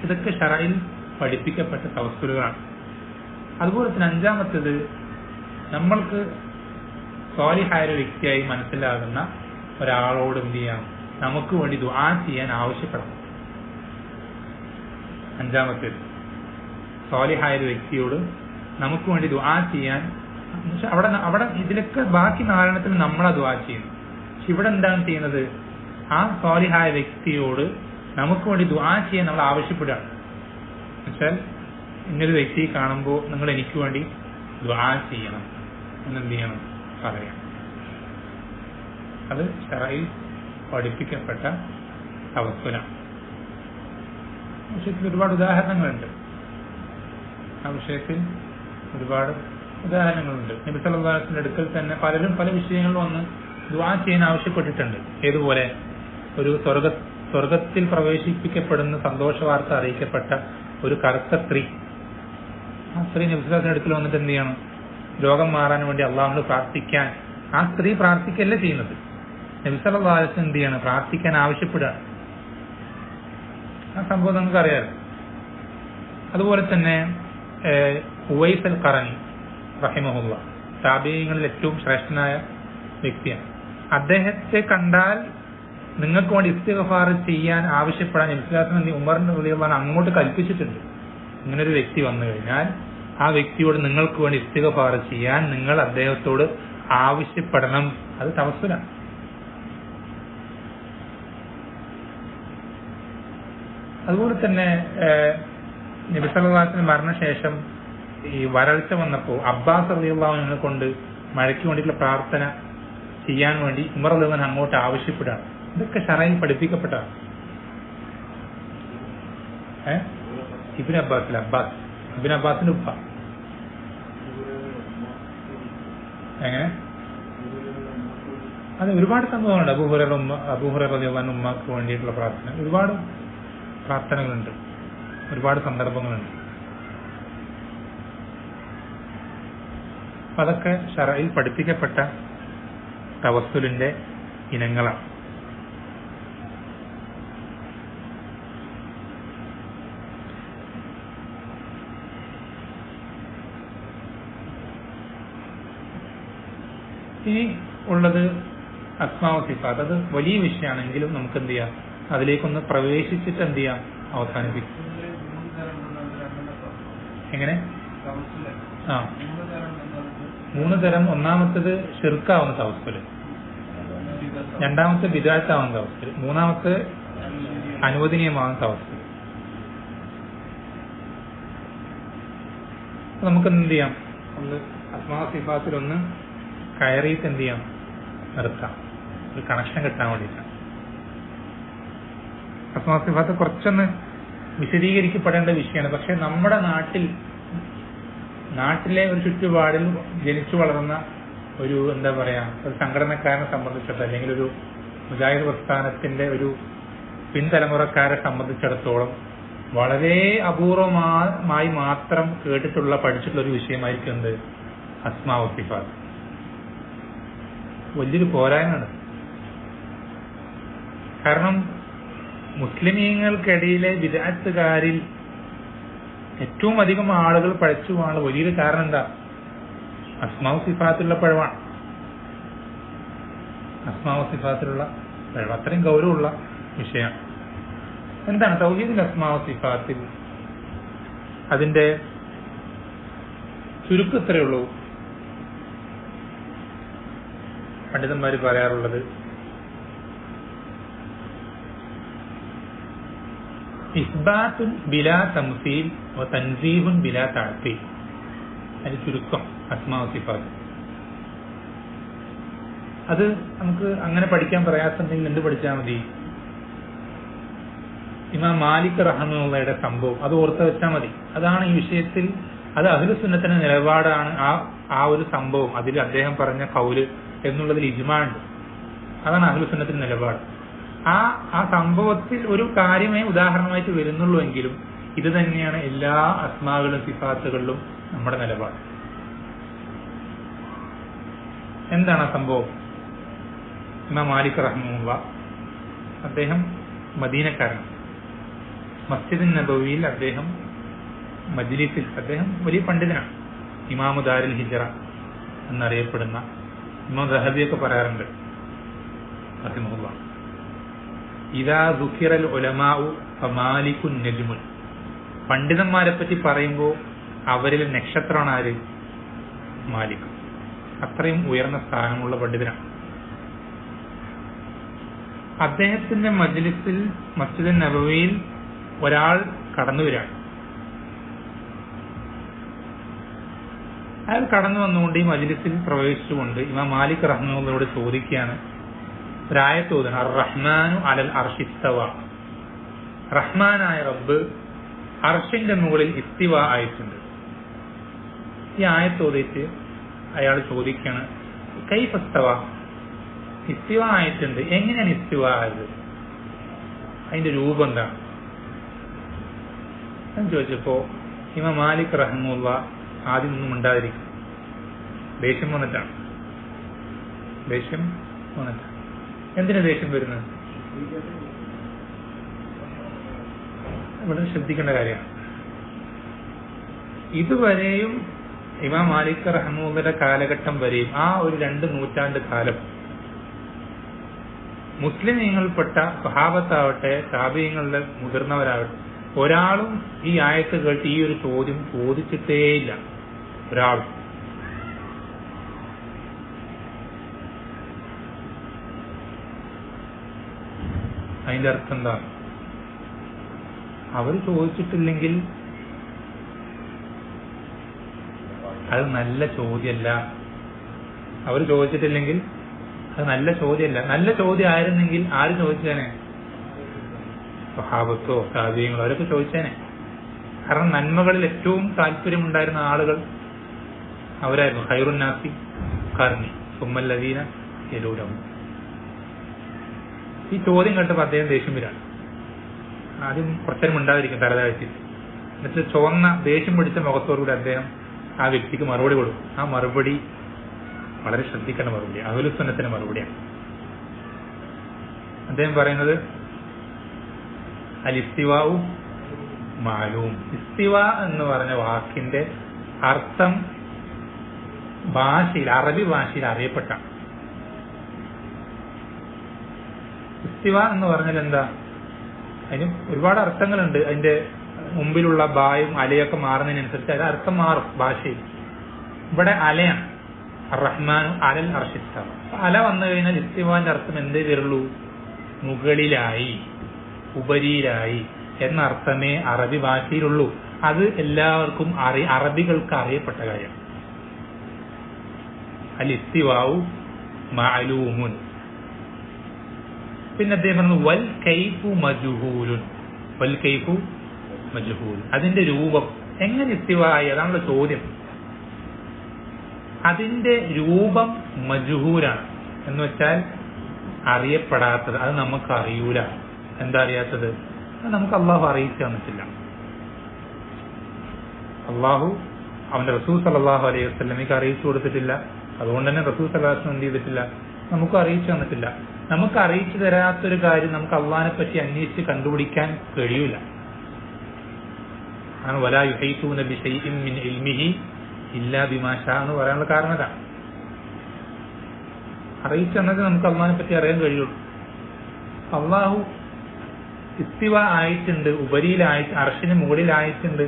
ഇതൊക്കെ ശറഇൽ പഠിപ്പിക്കപ്പെട്ട തവസ്സുലുകളാണ്. അതുപോലെ തന്നെ അഞ്ചാമത്തേത്, നമ്മൾക്ക് സ്വാലിഹായ ഒരു വ്യക്തിയായി മനസ്സിലാകുന്ന ഒരാളോട് എന്ത് ചെയ്യാം? നമുക്ക് വേണ്ടി ദുആ ചെയ്യാൻ ആവശ്യപ്പെടണം. അഞ്ചാമത്തേത്, സ്വാലിഹായ ഒരു വ്യക്തിയോട് നമുക്ക് വേണ്ടി ദുആ ചെയ്യാൻ. അവിടെ ഇതിലൊക്കെ ബാക്കി നാലെണ്ണത്തിൽ നമ്മളാ ദുആ ചെയ്യുന്നു. പക്ഷെ ഇവിടെ എന്താണ് ചെയ്യുന്നത്? ആ സ്വാലിഹായ വ്യക്തിയോട് നമുക്ക് വേണ്ടി ദുആ ചെയ്യാൻ നമ്മൾ ആവശ്യപ്പെടുകയാണ്. എന്നുവെച്ചാൽ ഇങ്ങനൊരു വ്യക്തിയെ കാണുമ്പോൾ നിങ്ങൾ എനിക്ക് വേണ്ടി ദുആ ചെയ്യണം എന്നെന്ത് ചെയ്യണം? പറയാം. അത് ശറഇൽ പഠിപ്പിക്കപ്പെട്ട തവസ്സുലാണ്. വിഷയത്തിൽ ഒരുപാട് ഉദാഹരണങ്ങളുണ്ട്. ആ വിഷയത്തിൽ ഒരുപാട് ഉദാഹരണങ്ങളുണ്ട്. നബി സല്ലല്ലാഹു അലൈഹി വസല്ലം അടുക്കൽ തന്നെ പലരും പല വിഷയങ്ങളിലും വന്ന് ദുആ ചെയ്യാൻ ആവശ്യപ്പെട്ടിട്ടുണ്ട്. ഏതുപോലെ ഒരു സ്വർഗത്തിൽ പ്രവേശിപ്പിക്കപ്പെടുന്ന സന്തോഷ വാർത്ത അറിയിക്കപ്പെട്ട ഒരു കറുത്ത സ്ത്രീ, ആ സ്ത്രീ നബി സല്ലല്ലാഹു അലൈഹി വസല്ലം അടുക്കൽ വന്നിട്ട് എന്ത് ചെയ്യണം? രോഗം മാറാൻ വേണ്ടി അള്ളാഹുവിനോട് പ്രാർത്ഥിക്കാൻ. ആ സ്ത്രീ പ്രാർത്ഥിക്കല്ലേ ചെയ്യുന്നത്, നബി സല്ലല്ലാഹു അലൈഹി വസല്ലം എന്ത് ചെയ്യണം? പ്രാർത്ഥിക്കാൻ ആവശ്യപ്പെടുകയാണ്. ആ സംഭവം നമുക്ക് അറിയാമല്ലോ. അതുപോലെ തന്നെ ഉവൈസ് അൽ ഖറനി റഹിമഹുല്ലാഹ് താബിഈങ്ങളിൽ ഏറ്റവും ശ്രേഷ്ഠനായ വ്യക്തിയാണ്. അദ്ദേഹത്തെ കണ്ടാൽ നിങ്ങൾക്ക് വേണ്ടി ഇസ്തിഗ്ഫാർ ചെയ്യാൻ ആവശ്യപ്പെടാൻ നബി സല്ലല്ലാഹു അലൈഹി വസല്ലം ഉമറിന്റെ റളിയല്ലാഹു അൻഹു അങ്ങോട്ട് കൽപ്പിച്ചിട്ടുണ്ട്. ഇങ്ങനൊരു വ്യക്തി വന്നു കഴിഞ്ഞാൽ ആ വ്യക്തിയോട് നിങ്ങൾക്ക് വേണ്ടി ഇസ്തിഗ്ഫാർ ചെയ്യാൻ നിങ്ങൾ അദ്ദേഹത്തോട് ആവശ്യപ്പെടണം. അത് തവസ്സുലാണ്. അതുപോലെ തന്നെ നബി സല്ലല്ലാഹു അലൈഹി വസല്ലം മരണശേഷം ഈ വരൾച്ച വന്നപ്പോൾ അബ്ബാസ് റളിയല്ലാഹു അൻഹു കൊണ്ട് മഴയ്ക്ക് വേണ്ടിയിട്ടുള്ള പ്രാർത്ഥന ചെയ്യാൻ വേണ്ടി ഉമർ റളിയല്ലാഹു അൻഹു അങ്ങോട്ട് ആവശ്യപ്പെടുകയാണ്. ഇതൊക്കെ ശറഇൽ പഠിപ്പിക്കപ്പെട്ടതാണ്. ഇബ്നു അബ്ബാസിന്റെ ഉപ്പ എങ്ങനെ? അത് ഒരുപാട് സംഭവങ്ങളുണ്ട്. അബൂ ഹുറൈറ റളിയല്ലാഹു അൻഹു ഉമ്മക്ക് വേണ്ടിയിട്ടുള്ള പ്രാർത്ഥന, ഒരുപാട് പ്രാർത്ഥനകളുണ്ട്, ഒരുപാട് സന്ദർഭങ്ങളുണ്ട്. അതൊക്കെ ശറഇൽ പഠിപ്പിക്കപ്പെട്ട തവസ്സുലിന്റെ ഇനങ്ങളാണ്. ഇനി ഉള്ളത് അസ്മാ വ സിഫാത്ത്. അത് വലിയ വിഷയമാണെങ്കിലും നമുക്ക് എന്ത് ചെയ്യാം? അതിലേക്കൊന്ന് പ്രവേശിച്ചിട്ട് എന്ത് ചെയ്യാം? അവസാനിപ്പിക്കും. എങ്ങനെ? ആ, 3 തരം. ഒന്നാമത്തത് ഷിർക്കാവുന്ന തവസ്സുല്, രണ്ടാമത്തെ ബിദ്അത്താവുന്ന തവസ്സുല്, മൂന്നാമത്തെ അനുവദനീയമാവുന്ന തവസ്സുല്. നമുക്ക് എന്ത് ചെയ്യാം? ഒന്ന് അസ്മാ സിഫാത്തിലൊന്ന് കയറിയിട്ട് എന്ത് ചെയ്യാം? നിർത്താം, ഒരു കണക്ഷൻ കിട്ടാൻ വേണ്ടിയിട്ടാണ്. അസ്മാ സിഫാത്ത് കുറച്ചൊന്ന് വിശദീകരിക്കപ്പെടേണ്ട വിഷയമാണ്. പക്ഷെ നമ്മുടെ നാട്ടിലെ ഒരു ചുറ്റുപാടിൽ ജനിച്ചു വളർന്ന ഒരു എന്താ പറയാ, ഒരു സംഘടനക്കാരനെ സംബന്ധിച്ചിടത്തോളം, അല്ലെങ്കിൽ ഒരു മുജാഹിദ് പ്രസ്ഥാനത്തിന്റെ ഒരു പിൻതലമുറക്കാരെ സംബന്ധിച്ചിടത്തോളം വളരെ അപൂർവമായി മാത്രം കേട്ടിട്ടുള്ള പഠിച്ചിട്ടുള്ള ഒരു വിഷയമായിരിക്കും എന്ത്? അസ്മാ വ സിഫാത്ത്. വലിയൊരു പോരായ്മയാണ്. കാരണം മുസ്ലിമീങ്ങൾക്കിടയിലെ ബിദ്അത്തുകാരിൽ ഏറ്റവും അധികം ആളുകൾ പഴച്ചു പോകാനുള്ള വലിയൊരു കാരണം എന്താ? അസ്മാ വ സിഫാത്തിലുള്ള പഴവാണ്. അസ്മാ വ സിഫാത്തിലുള്ള പഴവ് അത്രയും ഗൗരവമുള്ള വിഷയമാണ്. എന്താണ് തൗഹീദുൽ അസ്മാ വ സിഫാത്തിൽ? അതിന്റെ ചുരുക്കം ഇത്രയേ ഉള്ളൂ. പണ്ഡിതന്മാർ പറയാറുള്ളത് ഇസ്ബാത്തുൻ ബിലാ തംസീൽ വ തൻസീഹുൻ ബിലാ തഅ്തീൽ. അതിന്റെ ചുരുക്കം അസ്മാ വ സിഫാത്ത്. അത് നമുക്ക് അങ്ങനെ പഠിക്കാൻ പ്രയാസമുണ്ടെങ്കിൽ എന്ത് പഠിച്ചാൽ മതി? ഇമാം മാലിക് റഹ്മത്തുള്ളാഹിയുടെ സംഭവം അത് ഓർത്ത് വെച്ചാൽ മതി. അതാണ് ഈ വിഷയത്തിൽ, അത് അഹ്ലു സുന്നത്തിന്റെ നിലപാടാണ്. ആ ഒരു സംഭവം, അതിൽ അദ്ദേഹം പറഞ്ഞ ഖൗല് എന്നുള്ളതിൽ ഇജ്മാ ഉണ്ട്. അതാണ് അഹ്ലു സുന്നത്തിന്റെ നിലപാട്. ആ സംഭവത്തിൽ ഒരു കാര്യമേ ഉദാഹരണമായിട്ട് വരുന്നുള്ളൂ എങ്കിലും ഇത് തന്നെയാണ് എല്ലാ അസ്മാകളിലും സിഫാത്തുകളിലും നമ്മുടെ നിലപാട്. എന്താണ് ആ സംഭവം? ഇമാം മാലിക് റഹ്മത്തുള്ളാഹി അദ്ദേഹം മദീനക്കാരനാണ്. മസ്ജിദ് നബവിയിൽ അദ്ദേഹം മജ്ലിസിൽ അദ്ദേഹം വലിയ പണ്ഡിതനാണ്. ഇമാമു ദാരുൽ ഹിജ്റ എന്നറിയപ്പെടുന്ന ഇമാം ദഹബിയൊക്കെ പറയാറുണ്ട് റഹിമഹുല്ലാഹ്, ഇദാ ദുഖിറൽ ഉലമാഉ ഫമാലികുൻ നജ്മുൻ. പണ്ഡിതന്മാരെ പറ്റി പറയുമ്പോൾ അവരിൽ നക്ഷത്രമാണ് ആര്? മാലിക്. അത്രയും ഉയർന്ന സ്ഥാനമുള്ള പണ്ഡിതനാണ്. അദ്ദേഹത്തിന്റെ മജ്ലിസിൽ മസ്ജിദ് നബവിയിൽ ഒരാൾ കടന്നു വരികയാണ്. അയാൾ കടന്നു വന്നുകൊണ്ട് ഈ മജ്ലിസിൽ പ്രവേശിച്ചുകൊണ്ട് ഇമാം മാലിക് റഹ്മത്തുള്ളാഹിയോട് ചോദിക്കുകയാണ്, ഒരായത്ത് ഓതുന്നു, അർ റഹ്മാനു അലൽ അർശി ഇസ്തവ. റഹ്മാനായ റബ്ബ് അർഷിന്റെ മുകളിൽ ഇസ്തിവ ആയിട്ടുണ്ട്. ഈ ആയത്ത് ഓതിയിട്ട് അയാൾ ചോദിക്കുകയാണ്, കൈഫ ഇസ്തവ, ഇസ്തിവ ആയിട്ടുണ്ട്, എങ്ങനെയാണ് ഇസ്തിവ ആയത്, അതിന്റെ രൂപം എന്താണ് എന്ന് ചോദിച്ചപ്പോ ഇമാം മാലിക് റഹ്മത്തുള്ളാഹി ആദ്യം ഒന്നും ഉണ്ടാതിരിക്കും. ദേഷ്യം വന്നിട്ടാണ്. എന്തിനാ ദേഷ്യം വരുന്നത്? ഇവിടെ ശ്രദ്ധിക്കേണ്ട കാര്യമാണ്. ഇതുവരെയും ഇമാം മാലിക് റഹ്മത്തുള്ളാഹിയുടെ കാലഘട്ടം വരെയും ആ ഒരു 2 നൂറ്റാണ്ട് കാലം മുസ്ലിമീങ്ങൾപ്പെട്ട സ്വഹാബത്താവട്ടെ താബീങ്ങളുടെ മുതിർന്നവരാവട്ടെ ഒരാളും ഈ ആയത്ത് കേട്ട് ഈ ഒരു ചോദ്യം ചോദിച്ചിട്ടേയില്ല. ഒരാളും. അതിന്റെ അർത്ഥം എന്താണ്? അവർ ചോദിച്ചിട്ടില്ലെങ്കിൽ അത് നല്ല ചോദ്യമല്ല. അവർ ചോദിച്ചിട്ടില്ലെങ്കിൽ അത് നല്ല ചോദ്യമല്ല. നല്ല ചോദ്യം ആയിരുന്നെങ്കിൽ ആര് ചോദിച്ചേനെ? സ്വഹാബത്തോ താബീങ്ങളോ അവരൊക്കെ ചോദിച്ചേനെ. കാരണം നന്മകളിൽ ഏറ്റവും താല്പര്യമുണ്ടായിരുന്ന ആളുകൾ അവരായിരുന്നു. ഖൈറുൻ നാസി ഖർനി സുമ്മൽ ലദീന യലൂനഹും. ഈ ചോദ്യം കേട്ടപ്പോൾ അദ്ദേഹം ദേഷ്യം വരാണ്. ആദ്യം കുറച്ചേരം ഉണ്ടാതിരിക്കും തലതാഴ്ച. എന്നിട്ട് ചുവന്ന ദേഷ്യം പിടിച്ച മുഖത്തോടുകൂടി അദ്ദേഹം ആ വ്യക്തിക്ക് മറുപടി കൊടുക്കും. ആ മറുപടി വളരെ ശ്രദ്ധിക്കേണ്ട മറുപടിയാണ്, അഹ്ലു സുന്നത്തിന്റെ മറുപടിയാണ്. അദ്ദേഹം പറയുന്നത് അൽ ഇസ്തിവാഉ മാലൂം. ഇസ്തിവ എന്ന് പറഞ്ഞ വാക്കിന്റെ അർത്ഥം ഭാഷയിൽ, അറബി ഭാഷയിൽ അറിയപ്പെട്ട. ഇസ്തിവ എന്ന് പറഞ്ഞാൽ എന്താ? അതിന് ഒരുപാട് അർത്ഥങ്ങളുണ്ട്. അതിന്റെ മുമ്പിലുള്ള ബായും അലയൊക്കെ മാറുന്നതിനനുസരിച്ച് അതിന്റെ അർത്ഥം മാറും ഭാഷയിൽ. ഇവിടെ അലയാണ്. റഹ്മാനു അലൽ അർശി ഇസ്തവ. അല വന്നു കഴിഞ്ഞാൽ ഇസ്തിവാന്റെ അർത്ഥം എന്തേ വരുള്ളൂ? മുകളിലായി, ഉപരിയിലായി എന്നർത്ഥമേ അറബി ഭാഷയിലുള്ളൂ. അത് എല്ലാവർക്കും അറബികൾക്ക് അറിയപ്പെട്ട കാര്യം. അൽ ഇസ്തിവാഉ മഅലൂമുൻ. പിന്നെ അദ്ദേഹം പറഞ്ഞു വൽ കൈഫു മജ്ഹൂലുൻ. വൽ കൈഫു മജ്ഹൂൽ. അതിന്റെ രൂപം എങ്ങനെ ഇസ്തിവായി, അതാണല്ലോ ചോദ്യം. അതിന്റെ രൂപം മജ്ഹൂലാണ് എന്ന് വെച്ചാൽ അറിയപ്പെടാത്തത്. അത് നമുക്ക് അറിയൂല. എന്താ അറിയാത്തത്? നമുക്ക് അള്ളാഹു അറിയിച്ചു തന്നിട്ടില്ല. അള്ളാഹു അവന്റെ റസൂൽ സല്ലല്ലാഹു അലൈഹി വസല്ലമയ്ക്ക് അറിയിച്ചു കൊടുത്തിട്ടില്ല. അതുകൊണ്ട് തന്നെ റസൂൽ സല്ലല്ലാഹു അലൈഹി വസല്ലം എന്ത് ചെയ്തിട്ടില്ല? നമുക്ക് അറിയിച്ചു തന്നിട്ടില്ല. നമുക്ക് അറിയിച്ചു തരാത്തൊരു കാര്യം നമുക്ക് അള്ളാഹിനെ പറ്റി അന്വേഷിച്ച് കണ്ടുപിടിക്കാൻ കഴിയൂല. വലാ യുഹീതൂന ബിശൈഇൻ മിൻ ഇൽമിഹി ഇല്ലാ ബിമാ ശാ എന്ന് പറയാനുള്ള കാരണം അതാണ്. അറിയിച്ചു തന്നത് നമുക്ക് അള്ളാഹിനെ പറ്റി അറിയാൻ കഴിയുള്ളൂ. അള്ളാഹു ഇസ്തിവ ആയിട്ടുണ്ട്, ഉപരിയിലായിട്ട് അർശിന് മുകളിലായിട്ടുണ്ട്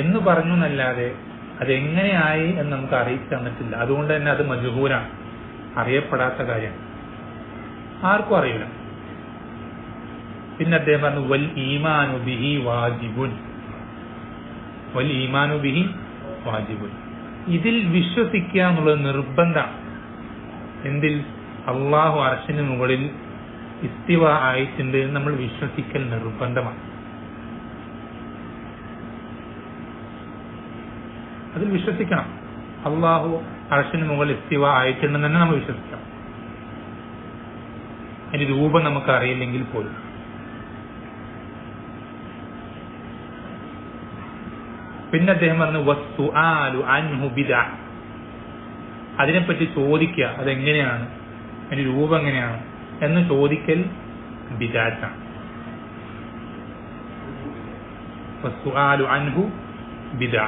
എന്ന് പറഞ്ഞു എന്നല്ലാതെ അതെങ്ങനെയായി എന്ന് നമുക്ക് അറിയിച്ചു തന്നിട്ടില്ല. അതുകൊണ്ട് തന്നെ അത് മജ്ഹൂലാണ്, അറിയപ്പെടാത്ത കാര്യം, ആർക്കും അറിയില്ല. പിന്നെ അദ്ദേഹം പറഞ്ഞു വൽ ഈമാനു ബിഹി വാജിബുൻ. വൽ ഈമാനു ബിഹി വാജിബുൻ. ഇതിൽ വിശ്വസിക്കുക എന്നുള്ളത് നിർബന്ധമാണ്. എന്തിൽ? അള്ളാഹു അർശിന് മുകളിൽ ഇസ്തിവ ആയിട്ടുണ്ട് എന്ന് നമ്മൾ വിശ്വസിക്കൽ നിർബന്ധമാണ്. അതിൽ വിശ്വസിക്കണം. അള്ളാഹു അർശിന് മുകളിൽ ഇസ്തിവ ആയിട്ടുണ്ടെന്ന് തന്നെ നമ്മൾ വിശ്വസിക്കണം. അതിന്റെ രൂപം നമുക്ക് അറിയില്ലെങ്കിൽ പോലും. പിന്നെ അദ്ദേഹം പറഞ്ഞു വസ്സുആലു അൻഹു ബിദ്അ, അതിനെപ്പറ്റി ചോദിക്കുക, അതെങ്ങനെയാണ്, അതിന്റെ രൂപം എങ്ങനെയാണ് എന്ന് ചോദിക്കൽ ബിദ്അത്താണ്. വസ്സുആലു അൻഹു ബിദ്അ.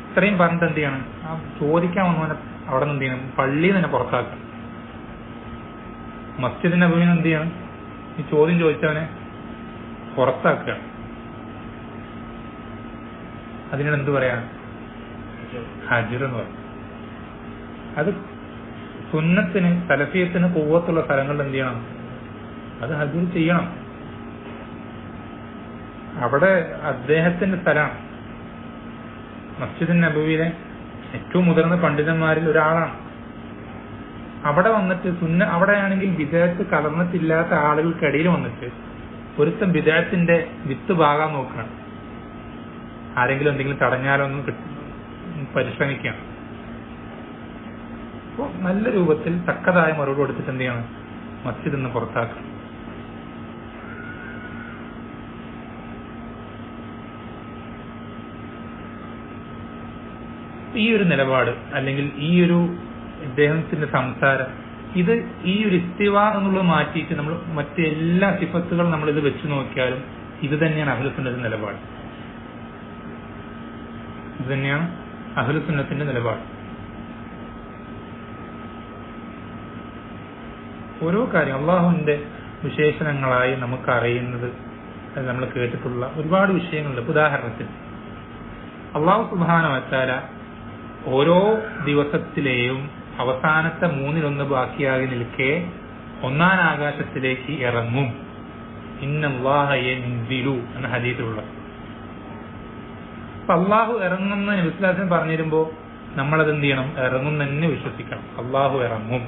ഇത്രയും പറഞ്ഞിട്ട് എന്ത് ചെയ്യണം? ആ ചോദിക്കാൻ വന്നവനെ അവിടെ നിന്ന് എന്ത് ചെയ്യണം? പള്ളിയിൽ തന്നെ പുറത്താക്കണം. മസ്ജിദ് നബവിയിൽ എന്ത് ചെയ്യണം? ഈ ചോദ്യം ചോദിച്ചവനെ പുറത്താക്കുക. അതിനാണ് എന്ത് പറയാ? ഹജ്ർ എന്ന് പറയും. അത് സുന്നത്തിന് സലഫിയത്തിന് കൂവത്തുള്ള സ്ഥലങ്ങളിൽ എന്ത് ചെയ്യണം? അത് ഹജ്ർ ചെയ്യണം. അവിടെ അദ്ദേഹത്തിന്റെ സ്ഥലമാണ്. മസ്ജിദ് നബവിയിലെ ഏറ്റവും മുതിർന്ന പണ്ഡിതന്മാരിൽ ഒരാളാണ്. അവിടെ വന്നിട്ട് അവിടെയാണെങ്കിൽ ബിദഅത്ത് കലർന്നിട്ടില്ലാത്ത ആളുകൾക്കിടയിൽ വന്നിട്ട് ഒരുത്തം ബിദഅത്തിന്റെ വിത്ത് പാകാൻ നോക്കുകയാണ്. ആരെങ്കിലും എന്തെങ്കിലും തടഞ്ഞാലോ ഒന്ന് പരിശ്രമിക്കുകയാണ്. അപ്പോൾ നല്ല രൂപത്തിൽ തക്കതായ മറുപടി കൊടുത്തിട്ട് എന്ത് ചെയ്യണം? മസ്ജിദ് നിന്ന് പുറത്താക്കണം. ഈ ഒരു നിലപാട് അല്ലെങ്കിൽ ഈ ഒരു ഇദ്ദേഹത്തിന്റെ സംസാരം, ഇത് ഈ ഒരു ഇസ്തിവ എന്നുള്ളത് മാറ്റിയിട്ട് നമ്മൾ മറ്റെല്ലാ സിഫത്തുകളും നമ്മൾ ഇത് വെച്ച് നോക്കിയാലും ഇത് തന്നെയാണ് അഹ്ലുസുന്നത്തിന്റെ നിലപാട്. ഇത് തന്നെയാണ് അഹ്ലുസുന്നത്തിന്റെ നിലപാട്. ഓരോ കാര്യം അള്ളാഹുവിന്റെ വിശേഷണങ്ങളായി നമുക്ക് അറിയുന്നത്, അത് നമ്മൾ കേട്ടിട്ടുള്ള ഒരുപാട് വിഷയങ്ങളുണ്ട്. ഉദാഹരണത്തിന് അള്ളാഹു സുബ്ഹാനഹു വ തആല ഓരോ ദിവസത്തിലെയും അവസാനത്തെ 1/3 ബാക്കിയാകി നിൽക്കെ ഒന്നാം ആകാശത്തിലേക്ക് ഇറങ്ങും. ഇന്നല്ലാഹ യൻസിലു എന്ന ഹദീസിലുള്ള അള്ളാഹു ഇറങ്ങുന്ന നബി സ്വല്ലല്ലാഹു അലൈഹി വസല്ലം പറഞ്ഞു തരുമ്പോ നമ്മളത് എന്ത് ചെയ്യണം? ഇറങ്ങുന്നെന്നെ വിശ്വസിക്കണം. അള്ളാഹു ഇറങ്ങും.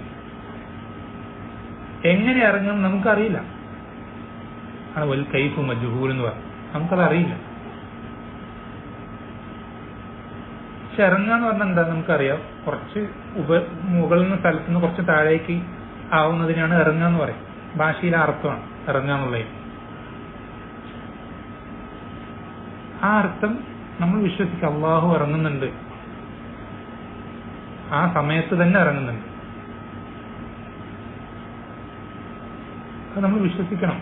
എങ്ങനെ ഇറങ്ങും നമുക്കറിയില്ല. ആണ് വൽ കൈഫു മജ്ഹൂൽ എന്ന് പറയും. നമുക്കത് അറിയില്ല. പക്ഷെ ഇറങ്ങാന്ന് പറഞ്ഞാൽ എന്താ നമുക്കറിയാം. കുറച്ച് മുകളിൽ നിന്ന് സ്ഥലത്ത് നിന്ന് കുറച്ച് താഴേക്ക് ആവുന്നതിനാണ് ഇറങ്ങാന്ന് പറയും. ഭാഷയിലെ അർത്ഥമാണ് ഇറങ്ങാന്നുള്ളത്. ആ അർത്ഥം നമ്മൾ വിശ്വസിക്കുക. അള്ളാഹു ഇറങ്ങുന്നുണ്ട്, ആ സമയത്ത് തന്നെ ഇറങ്ങുന്നുണ്ട്. അത് നമ്മൾ വിശ്വസിക്കണം.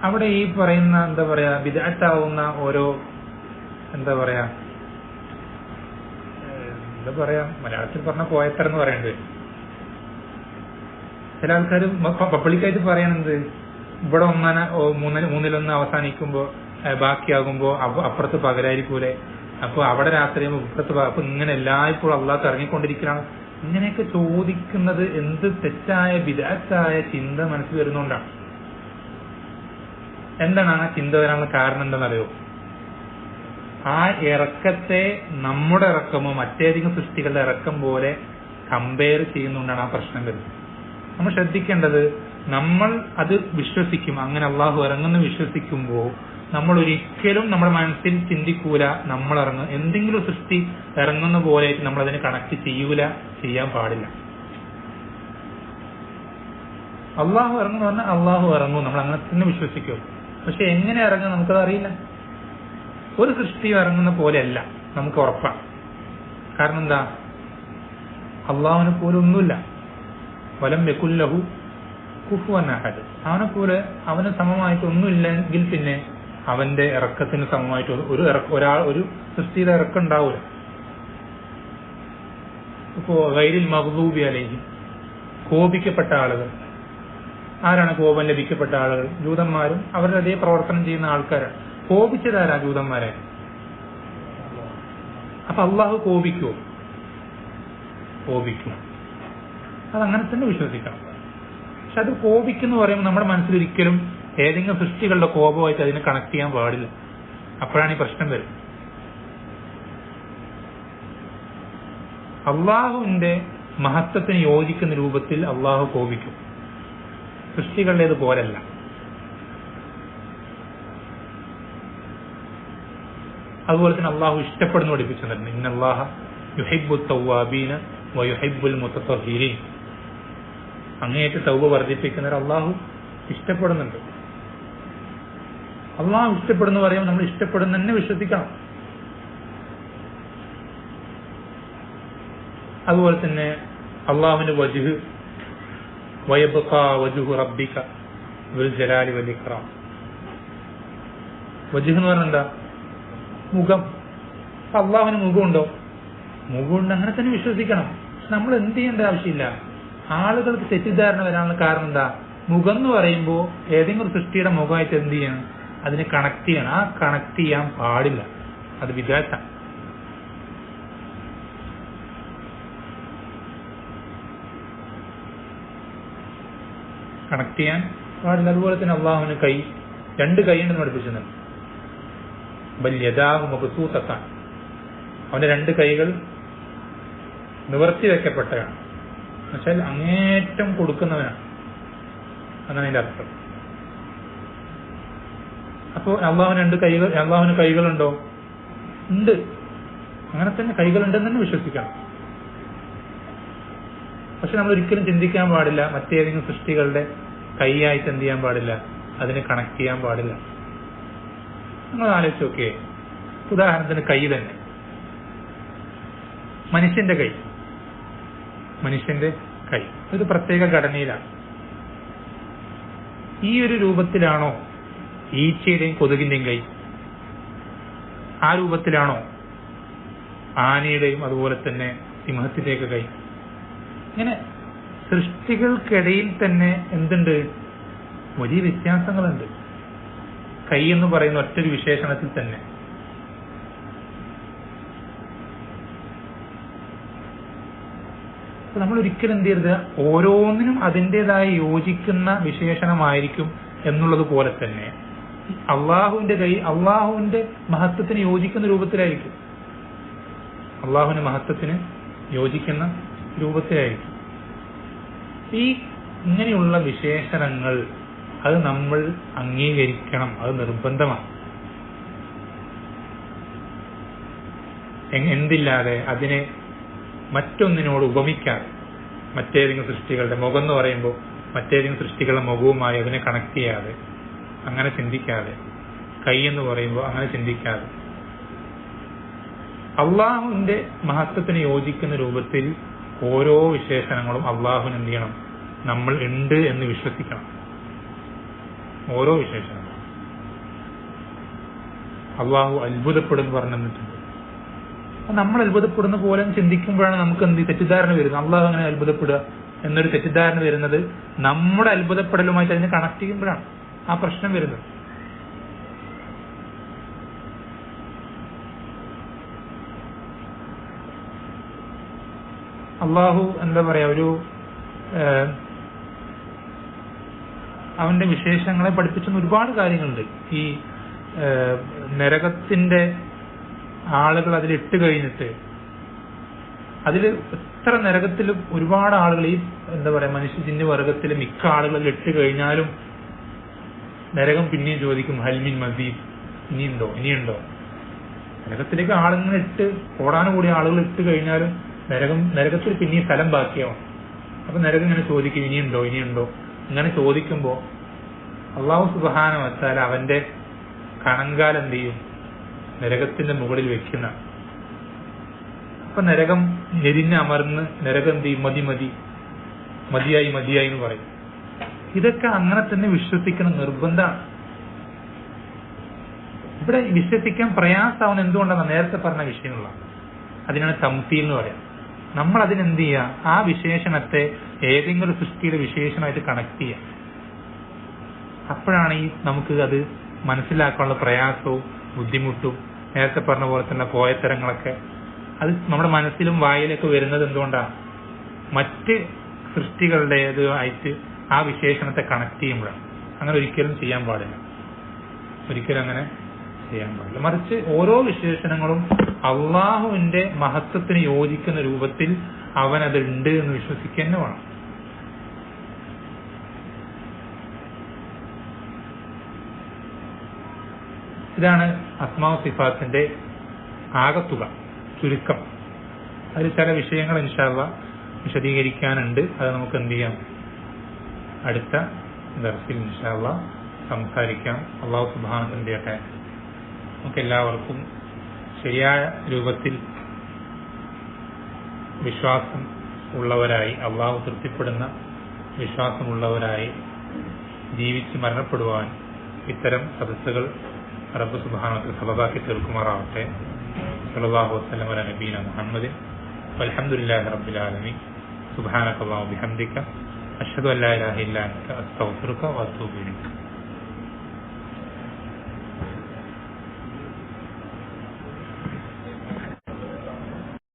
അവിടെ ഈ പറയുന്ന എന്താ പറയാ ബിദ്അത്താവുന്ന ഓരോ എന്താ പറയാ മലയാളത്തിൽ പറഞ്ഞ പോയത്തരെന്ന് പറയണ്ടേ. ചില ആൾക്കാർ പബ്ലിക്കായിട്ട് പറയണത് ഇവിടെ 1/3 അവസാനിക്കുമ്പോ ബാക്കിയാകുമ്പോ അപ്പുറത്ത് പകരായിരിക്കൂലെ, അപ്പൊ അവിടെ രാത്രിയാകുമ്പോ ഇപ്പുറത്ത്, അപ്പൊ ഇങ്ങനെ എല്ലായ്പ്പോഴും അള്ളാഹ് ഇറങ്ങിക്കൊണ്ടിരിക്കണം. ഇങ്ങനെയൊക്കെ ചോദിക്കുന്നത് എന്ത് തെറ്റായ ബിദ്അത്തായ ചിന്ത മനസ്സിൽ വരുന്നോണ്ടാണ്. എന്താണ് ആ ചിന്ത വരാനുള്ള കാരണം എന്താണെന്നറിയോ? ആ ഇറക്കത്തെ നമ്മുടെ ഇറക്കമോ മറ്റേതെങ്കിലും സൃഷ്ടികളുടെ ഇറക്കം പോലെ കമ്പയർ ചെയ്യുന്നതുകൊണ്ടാണ് ആ പ്രശ്നം വരുന്നത്. നമ്മൾ ശ്രദ്ധിക്കേണ്ടത്, നമ്മൾ അത് വിശ്വസിക്കും, അങ്ങനെ അള്ളാഹു ഇറങ്ങുന്ന വിശ്വസിക്കുമ്പോൾ നമ്മൾ ഒരിക്കലും നമ്മുടെ മനസ്സിൽ ചിന്തിക്കൂല നമ്മൾ ഇറങ്ങും എന്തെങ്കിലും സൃഷ്ടി ഇറങ്ങുന്ന പോലെ നമ്മൾ അതിനെ കണക്ട് ചെയ്യൂല, ചെയ്യാൻ പാടില്ല. അള്ളാഹു ഇറങ്ങുന്ന പറഞ്ഞാൽ അള്ളാഹു ഇറങ്ങും, നമ്മൾ അങ്ങനെ തന്നെ വിശ്വസിക്കും. പക്ഷെ എങ്ങനെ ഇറങ്ങും നമുക്കത് അറിയില്ല. ഒരു സൃഷ്ടിയും ഇറങ്ങുന്ന പോലെയല്ല, നമുക്ക് ഉറപ്പാണ്. കാരണം എന്താ? അള്ളാഹുവിനെ പോലെ ഒന്നുമില്ല. വലം യകുല്ലഹു കുഫുവൻ അഹദ്. അവനെ പോലെ അവന് സമമായിട്ട് ഒന്നുമില്ലെങ്കിൽ പിന്നെ അവന്റെ ഇറക്കത്തിന് സമമായിട്ട് ഒരു സൃഷ്ടിയുടെ ഇറക്കം ഉണ്ടാവൂല. ഇപ്പോ ഗൈരിൽ മഗ്ദൂബി അലൈഹിം, കോപിക്കപ്പെട്ട ആളുകൾ. ആരാണ് കോപം ലഭിക്കപ്പെട്ട ആളുകൾ? ജൂതന്മാരും അവരുടെ അതേ പ്രവർത്തനം ചെയ്യുന്ന ആൾക്കാരാണ്. കോപിച്ചതാരാ? ജൂതന്മാരെ. അപ്പൊ അള്ളാഹു കോപിക്കുമോ? കോപിക്കും. അതങ്ങനെ തന്നെ വിശ്വസിക്കണം. പക്ഷെ അത് കോപിക്കുന്നു പറയുമ്പോൾ നമ്മുടെ മനസ്സിലൊരിക്കലും ഏതെങ്കിലും സൃഷ്ടികളുടെ കോപമായിട്ട് അതിനെ കണക്ട് ചെയ്യാൻ പാടില്ല. അപ്പോഴാണ് ഈ പ്രശ്നം വരും. അള്ളാഹുവിന്റെ മഹത്വത്തിന് യോജിക്കുന്ന രൂപത്തിൽ അള്ളാഹു കോപിക്കും. സൃഷ്ടികളുടേത് പോലല്ല. അതുപോലെ തന്നെ അള്ളാഹു ഇഷ്ടപ്പെടുന്നു പഠിപ്പിച്ചിട്ടുണ്ട്. ഇന്നല്ലാഹ യുഹിബ്ബു തവ്വാബീന വയുഹിബ്ബുൽ മുതത്വഹിരീൻ. അങ്ങേയറ്റ് തൗബ വർദ്ധിപ്പിക്കുന്നവർ അള്ളാഹു ഇഷ്ടപ്പെടുന്നുണ്ട്. അള്ളാഹു ഇഷ്ടപ്പെടുന്നു പറയുമ്പോൾ നമ്മൾ ഇഷ്ടപ്പെടുന്ന തന്നെ വിശ്വസിക്കണം. അതുപോലെ തന്നെ അള്ളാഹുവിന്റെ വജ്ഹ് വയബ്ഖാ വജ്ഹു റബ്ബിക ദുൽ ജലാലി വൽ ഇക്റാം. വജ്ഹ് എന്ന് പറഞ്ഞാൽ എന്താ? മുഖം. അള്ളാഹുവിന് മുഖമുണ്ടോ? മുഖമുണ്ട്, അങ്ങനെ തന്നെ വിശ്വസിക്കണം. നമ്മൾ എന്ത് ചെയ്യേണ്ട ആവശ്യമില്ല. ആളുകൾക്ക് തെറ്റിദ്ധാരണ വരാനുള്ള കാരണം എന്താ? മുഖം എന്ന് പറയുമ്പോൾ ഏതെങ്കിലും ഒരു സൃഷ്ടിയുടെ മുഖമായിട്ട് എന്ത് ചെയ്യണം? അതിനെ കണക്ട് ചെയ്യണം. ആ കണക്ട് ചെയ്യാൻ പാടില്ല, അത് വിദാത്ത. കണക്ട് ചെയ്യാൻ പാടില്ല. അതുപോലെ തന്നെ അള്ളാഹുവിന് കൈ, 2 കൈയുണ്ടെന്ന് പഠിപ്പിച്ചിട്ടുണ്ട്. ബല്യദാഹു മബ്സൂതത്താൻ. അവന്റെ 2 കൈകൾ നിവർത്തി വെക്കപ്പെട്ടതാണ്. എന്നുവെച്ചാൽ അങ്ങേറ്റം കൊടുക്കുന്നവനാണ് എന്നാണ് അതിന്റെ അർത്ഥം. അപ്പോൾ അള്ളാഹുവിന് കൈകളുണ്ടോ? ഉണ്ട്. അങ്ങനെ തന്നെ കൈകളുണ്ടെന്ന് തന്നെ വിശ്വസിക്കണം. പക്ഷെ നമ്മൾ ഒരിക്കലും ചിന്തിക്കാൻ പാടില്ല മറ്റേതെങ്കിലും സൃഷ്ടികളുടെ കൈയായിട്ട് എന്ത് ചെയ്യാൻ പാടില്ല, അതിനെ കണക്ട് ചെയ്യാൻ പാടില്ല. നിങ്ങൾ ആലോചിച്ച് നോക്കിയേ, ഉദാഹരണത്തിന് കൈ തന്നെ, മനുഷ്യന്റെ കൈ ഇത് പ്രത്യേക ഘടനയിലാണ്. ഈ ഒരു രൂപത്തിലാണോ ഈച്ചയുടെയും കൊതുകിന്റെയും കൈ? ആ രൂപത്തിലാണോ ആനയുടെയും അതുപോലെ തന്നെ സിംഹത്തിന്റെയൊക്കെ കൈ? ഇങ്ങനെ സൃഷ്ടികൾക്കിടയിൽ തന്നെ എന്തുണ്ട്? വലിയ വ്യത്യാസങ്ങളുണ്ട്. കൈ എന്ന് പറയുന്ന ഒറ്റൊരു വിശേഷണത്തിൽ തന്നെ. നമ്മൾ ഒരിക്കലും എന്ത് ചെയ്യരുത്, ഓരോന്നിനും അതിൻ്റെതായ യോജിക്കുന്ന വിശേഷണമായിരിക്കും എന്നുള്ളത് പോലെ തന്നെ അള്ളാഹുവിന്റെ കൈ അള്ളാഹുവിന്റെ മഹത്വത്തിന് യോജിക്കുന്ന രൂപത്തിലായിരിക്കും. അള്ളാഹുവിന്റെ മഹത്വത്തിന് യോജിക്കുന്ന രൂപത്തിലായിരിക്കും. ഈ ഇങ്ങനെയുള്ള വിശേഷണങ്ങൾ അത് നമ്മൾ അംഗീകരിക്കണം, അത് നിർബന്ധമാണ്. എന്തില്ലാതെ, അതിനെ മറ്റൊന്നിനോട് ഉപമിക്കാതെ, മറ്റേതെങ്കിലും സൃഷ്ടികളുടെ മുഖം എന്ന് പറയുമ്പോൾ മറ്റേതെങ്കിലും സൃഷ്ടികളുടെ മുഖവുമായി അതിനെ കണക്ട് ചെയ്യാതെ, അങ്ങനെ ചിന്തിക്കാതെ, കൈ എന്ന് പറയുമ്പോൾ അങ്ങനെ ചിന്തിക്കാതെ, അള്ളാഹുവിന്റെ മഹത്വത്തിന് യോജിക്കുന്ന രൂപത്തിൽ ഓരോ വിശേഷണങ്ങളും അള്ളാഹുവിന് എന്ത് ചെയ്യണം? നമ്മൾ ഉണ്ട് എന്ന് വിശ്വസിക്കണം. ഓരോ വിശേഷണങ്ങളും അള്ളാഹു അത്ഭുതപ്പെടുന്നു പറഞ്ഞിട്ടുണ്ട്. നമ്മൾ അത്ഭുതപ്പെടുന്ന പോലെ ചിന്തിക്കുമ്പോഴാണ് നമുക്ക് എന്ത് തെറ്റിദ്ധാരണ വരുന്നത്. അള്ളാഹു അങ്ങനെ അത്ഭുതപ്പെടുക എന്നൊരു തെറ്റിദ്ധാരണ വരുന്നത് നമ്മുടെ അത്ഭുതപ്പെടലുമായിട്ട് അതിനെ കണക്ട് ചെയ്യുമ്പോഴാണ് ആ പ്രശ്നം വരുന്നത്. അള്ളാഹു എന്താ പറയാ, അവന്റെ വിശേഷങ്ങളെ പഠിപ്പിച്ചുന്ന ഒരുപാട് കാര്യങ്ങളുണ്ട്. ഈ നരകത്തിന്റെ ആളുകൾ അതിലിട്ട് കഴിഞ്ഞിട്ട്, അതിൽ എത്ര നരകത്തിൽ ഒരുപാട് ആളുകൾ, ഈ എന്താ പറയാ മനുഷ്യജിന്ന് വർഗത്തിൽ മിക്ക ആളുകൾ ഇട്ട് കഴിഞ്ഞാലും നരകം പിന്നെയും ചോദിക്കും ഹൽമിൻ മസീദ്, ഇനിയുണ്ടോ. നരകത്തിലേക്ക് ആളുകൾ കൂടിയ ആളുകൾ ഇട്ട് കഴിഞ്ഞാലും നരകത്തിൽ പിന്നെയും സ്ഥലം ബാക്കിയാവും. അപ്പൊ നരകം ഇങ്ങനെ ചോദിക്കും ഇനിയുണ്ടോ. ഇങ്ങനെ ചോദിക്കുമ്പോ അള്ളാഹു സുബ്ഹാനഹു വ തആല അവന്റെ കണങ്കാൽ എന്ത് ചെയ്യും? നരകത്തിന്റെ മുകളിൽ വെക്കുന്ന. അപ്പൊ നരകം ഞെരിഞ്ഞമർന്ന് നരകം എന്ത് ചെയ്യും? മതിയായി എന്ന് പറയും. ഇതൊക്കെ അങ്ങനെ തന്നെ വിശ്വസിക്കണം, നിർബന്ധമാണ്. ഇവിടെ വിശ്വസിക്കാൻ പ്രയാസമാവുന്ന എന്തുകൊണ്ടാണ്? നേരത്തെ പറഞ്ഞ വിഷയങ്ങളാണ്. അതിനാണ് തംസീൽ എന്ന് പറയാം. നമ്മൾ അതിനെന്ത് ചെയ്യുക? ആ വിശേഷണത്തെ ഏതെങ്കിലും സൃഷ്ടിയുടെ വിശേഷണമായിട്ട് കണക്ട് ചെയ്യുക. അപ്പോഴാണ് നമുക്ക് അത് മനസ്സിലാക്കാനുള്ള പ്രയാസവും ബുദ്ധിമുട്ടും നേരത്തെ പറഞ്ഞ പോലെ തന്നെ പോയത്തരങ്ങളൊക്കെ അത് നമ്മുടെ മനസ്സിലും വായിലൊക്കെ വരുന്നത് എന്തുകൊണ്ടാണ്? മറ്റ് സൃഷ്ടികളുടേതായിട്ട് ആ വിശേഷണത്തെ കണക്ട് ചെയ്യുമ്പോഴാണ്. അങ്ങനെ ഒരിക്കലും ചെയ്യാൻ പാടില്ല. മറിച്ച് ഓരോ വിശേഷണങ്ങളും അള്ളാഹുവിന്റെ മഹത്വത്തിന് യോജിക്കുന്ന രൂപത്തിൽ അവൻ അതുണ്ട് എന്ന് വിശ്വസിക്കുക തന്നെ വേണം. ഇതാണ് അസ്മാ സിഫാത്തിന്റെ ആകത്തുക, ചുരുക്കം. അതിൽ ചില വിഷയങ്ങൾ ഇൻഷാ അല്ലാഹ് വിശദീകരിക്കാനുണ്ട്. അത് നമുക്ക് എന്ത് ചെയ്യാം, അടുത്ത ദർസിൽ ഇൻഷാ അല്ലാഹ് സംസാരിക്കാം. അല്ലാഹു സുബ്ഹാനഹു വ തആല നമുക്ക് എല്ലാവർക്കും ശരിയായ രൂപത്തിൽ വിശ്വാസം ഉള്ളവരായി, അള്ളാഹു തൃപ്തിപ്പെടുന്ന വിശ്വാസമുള്ളവരായി ജീവിച്ച് മരണപ്പെടുവാൻ ഇത്തരം സദസ്സുകൾ റബ്ബ് സുബ്ഹാനഹു വ തആല സബബാക്കി തീർക്കുമാറാവട്ടെ. സല്ലല്ലാഹു അലൈഹി വസല്ലം അലാ നബീന മുഹമ്മദ് വൽഹംദുലില്ലാഹി റബ്ബിൽ ആലമീൻ. സുബ്ഹാനക അല്ലാഹു ബിഹംദിക അഷ്ഹദു അൻ ലാ ഇലാഹ ഇല്ലാ അൻത അസ്തഗ്ഫിറുക വ അത്തൂബു ഇലൈക്.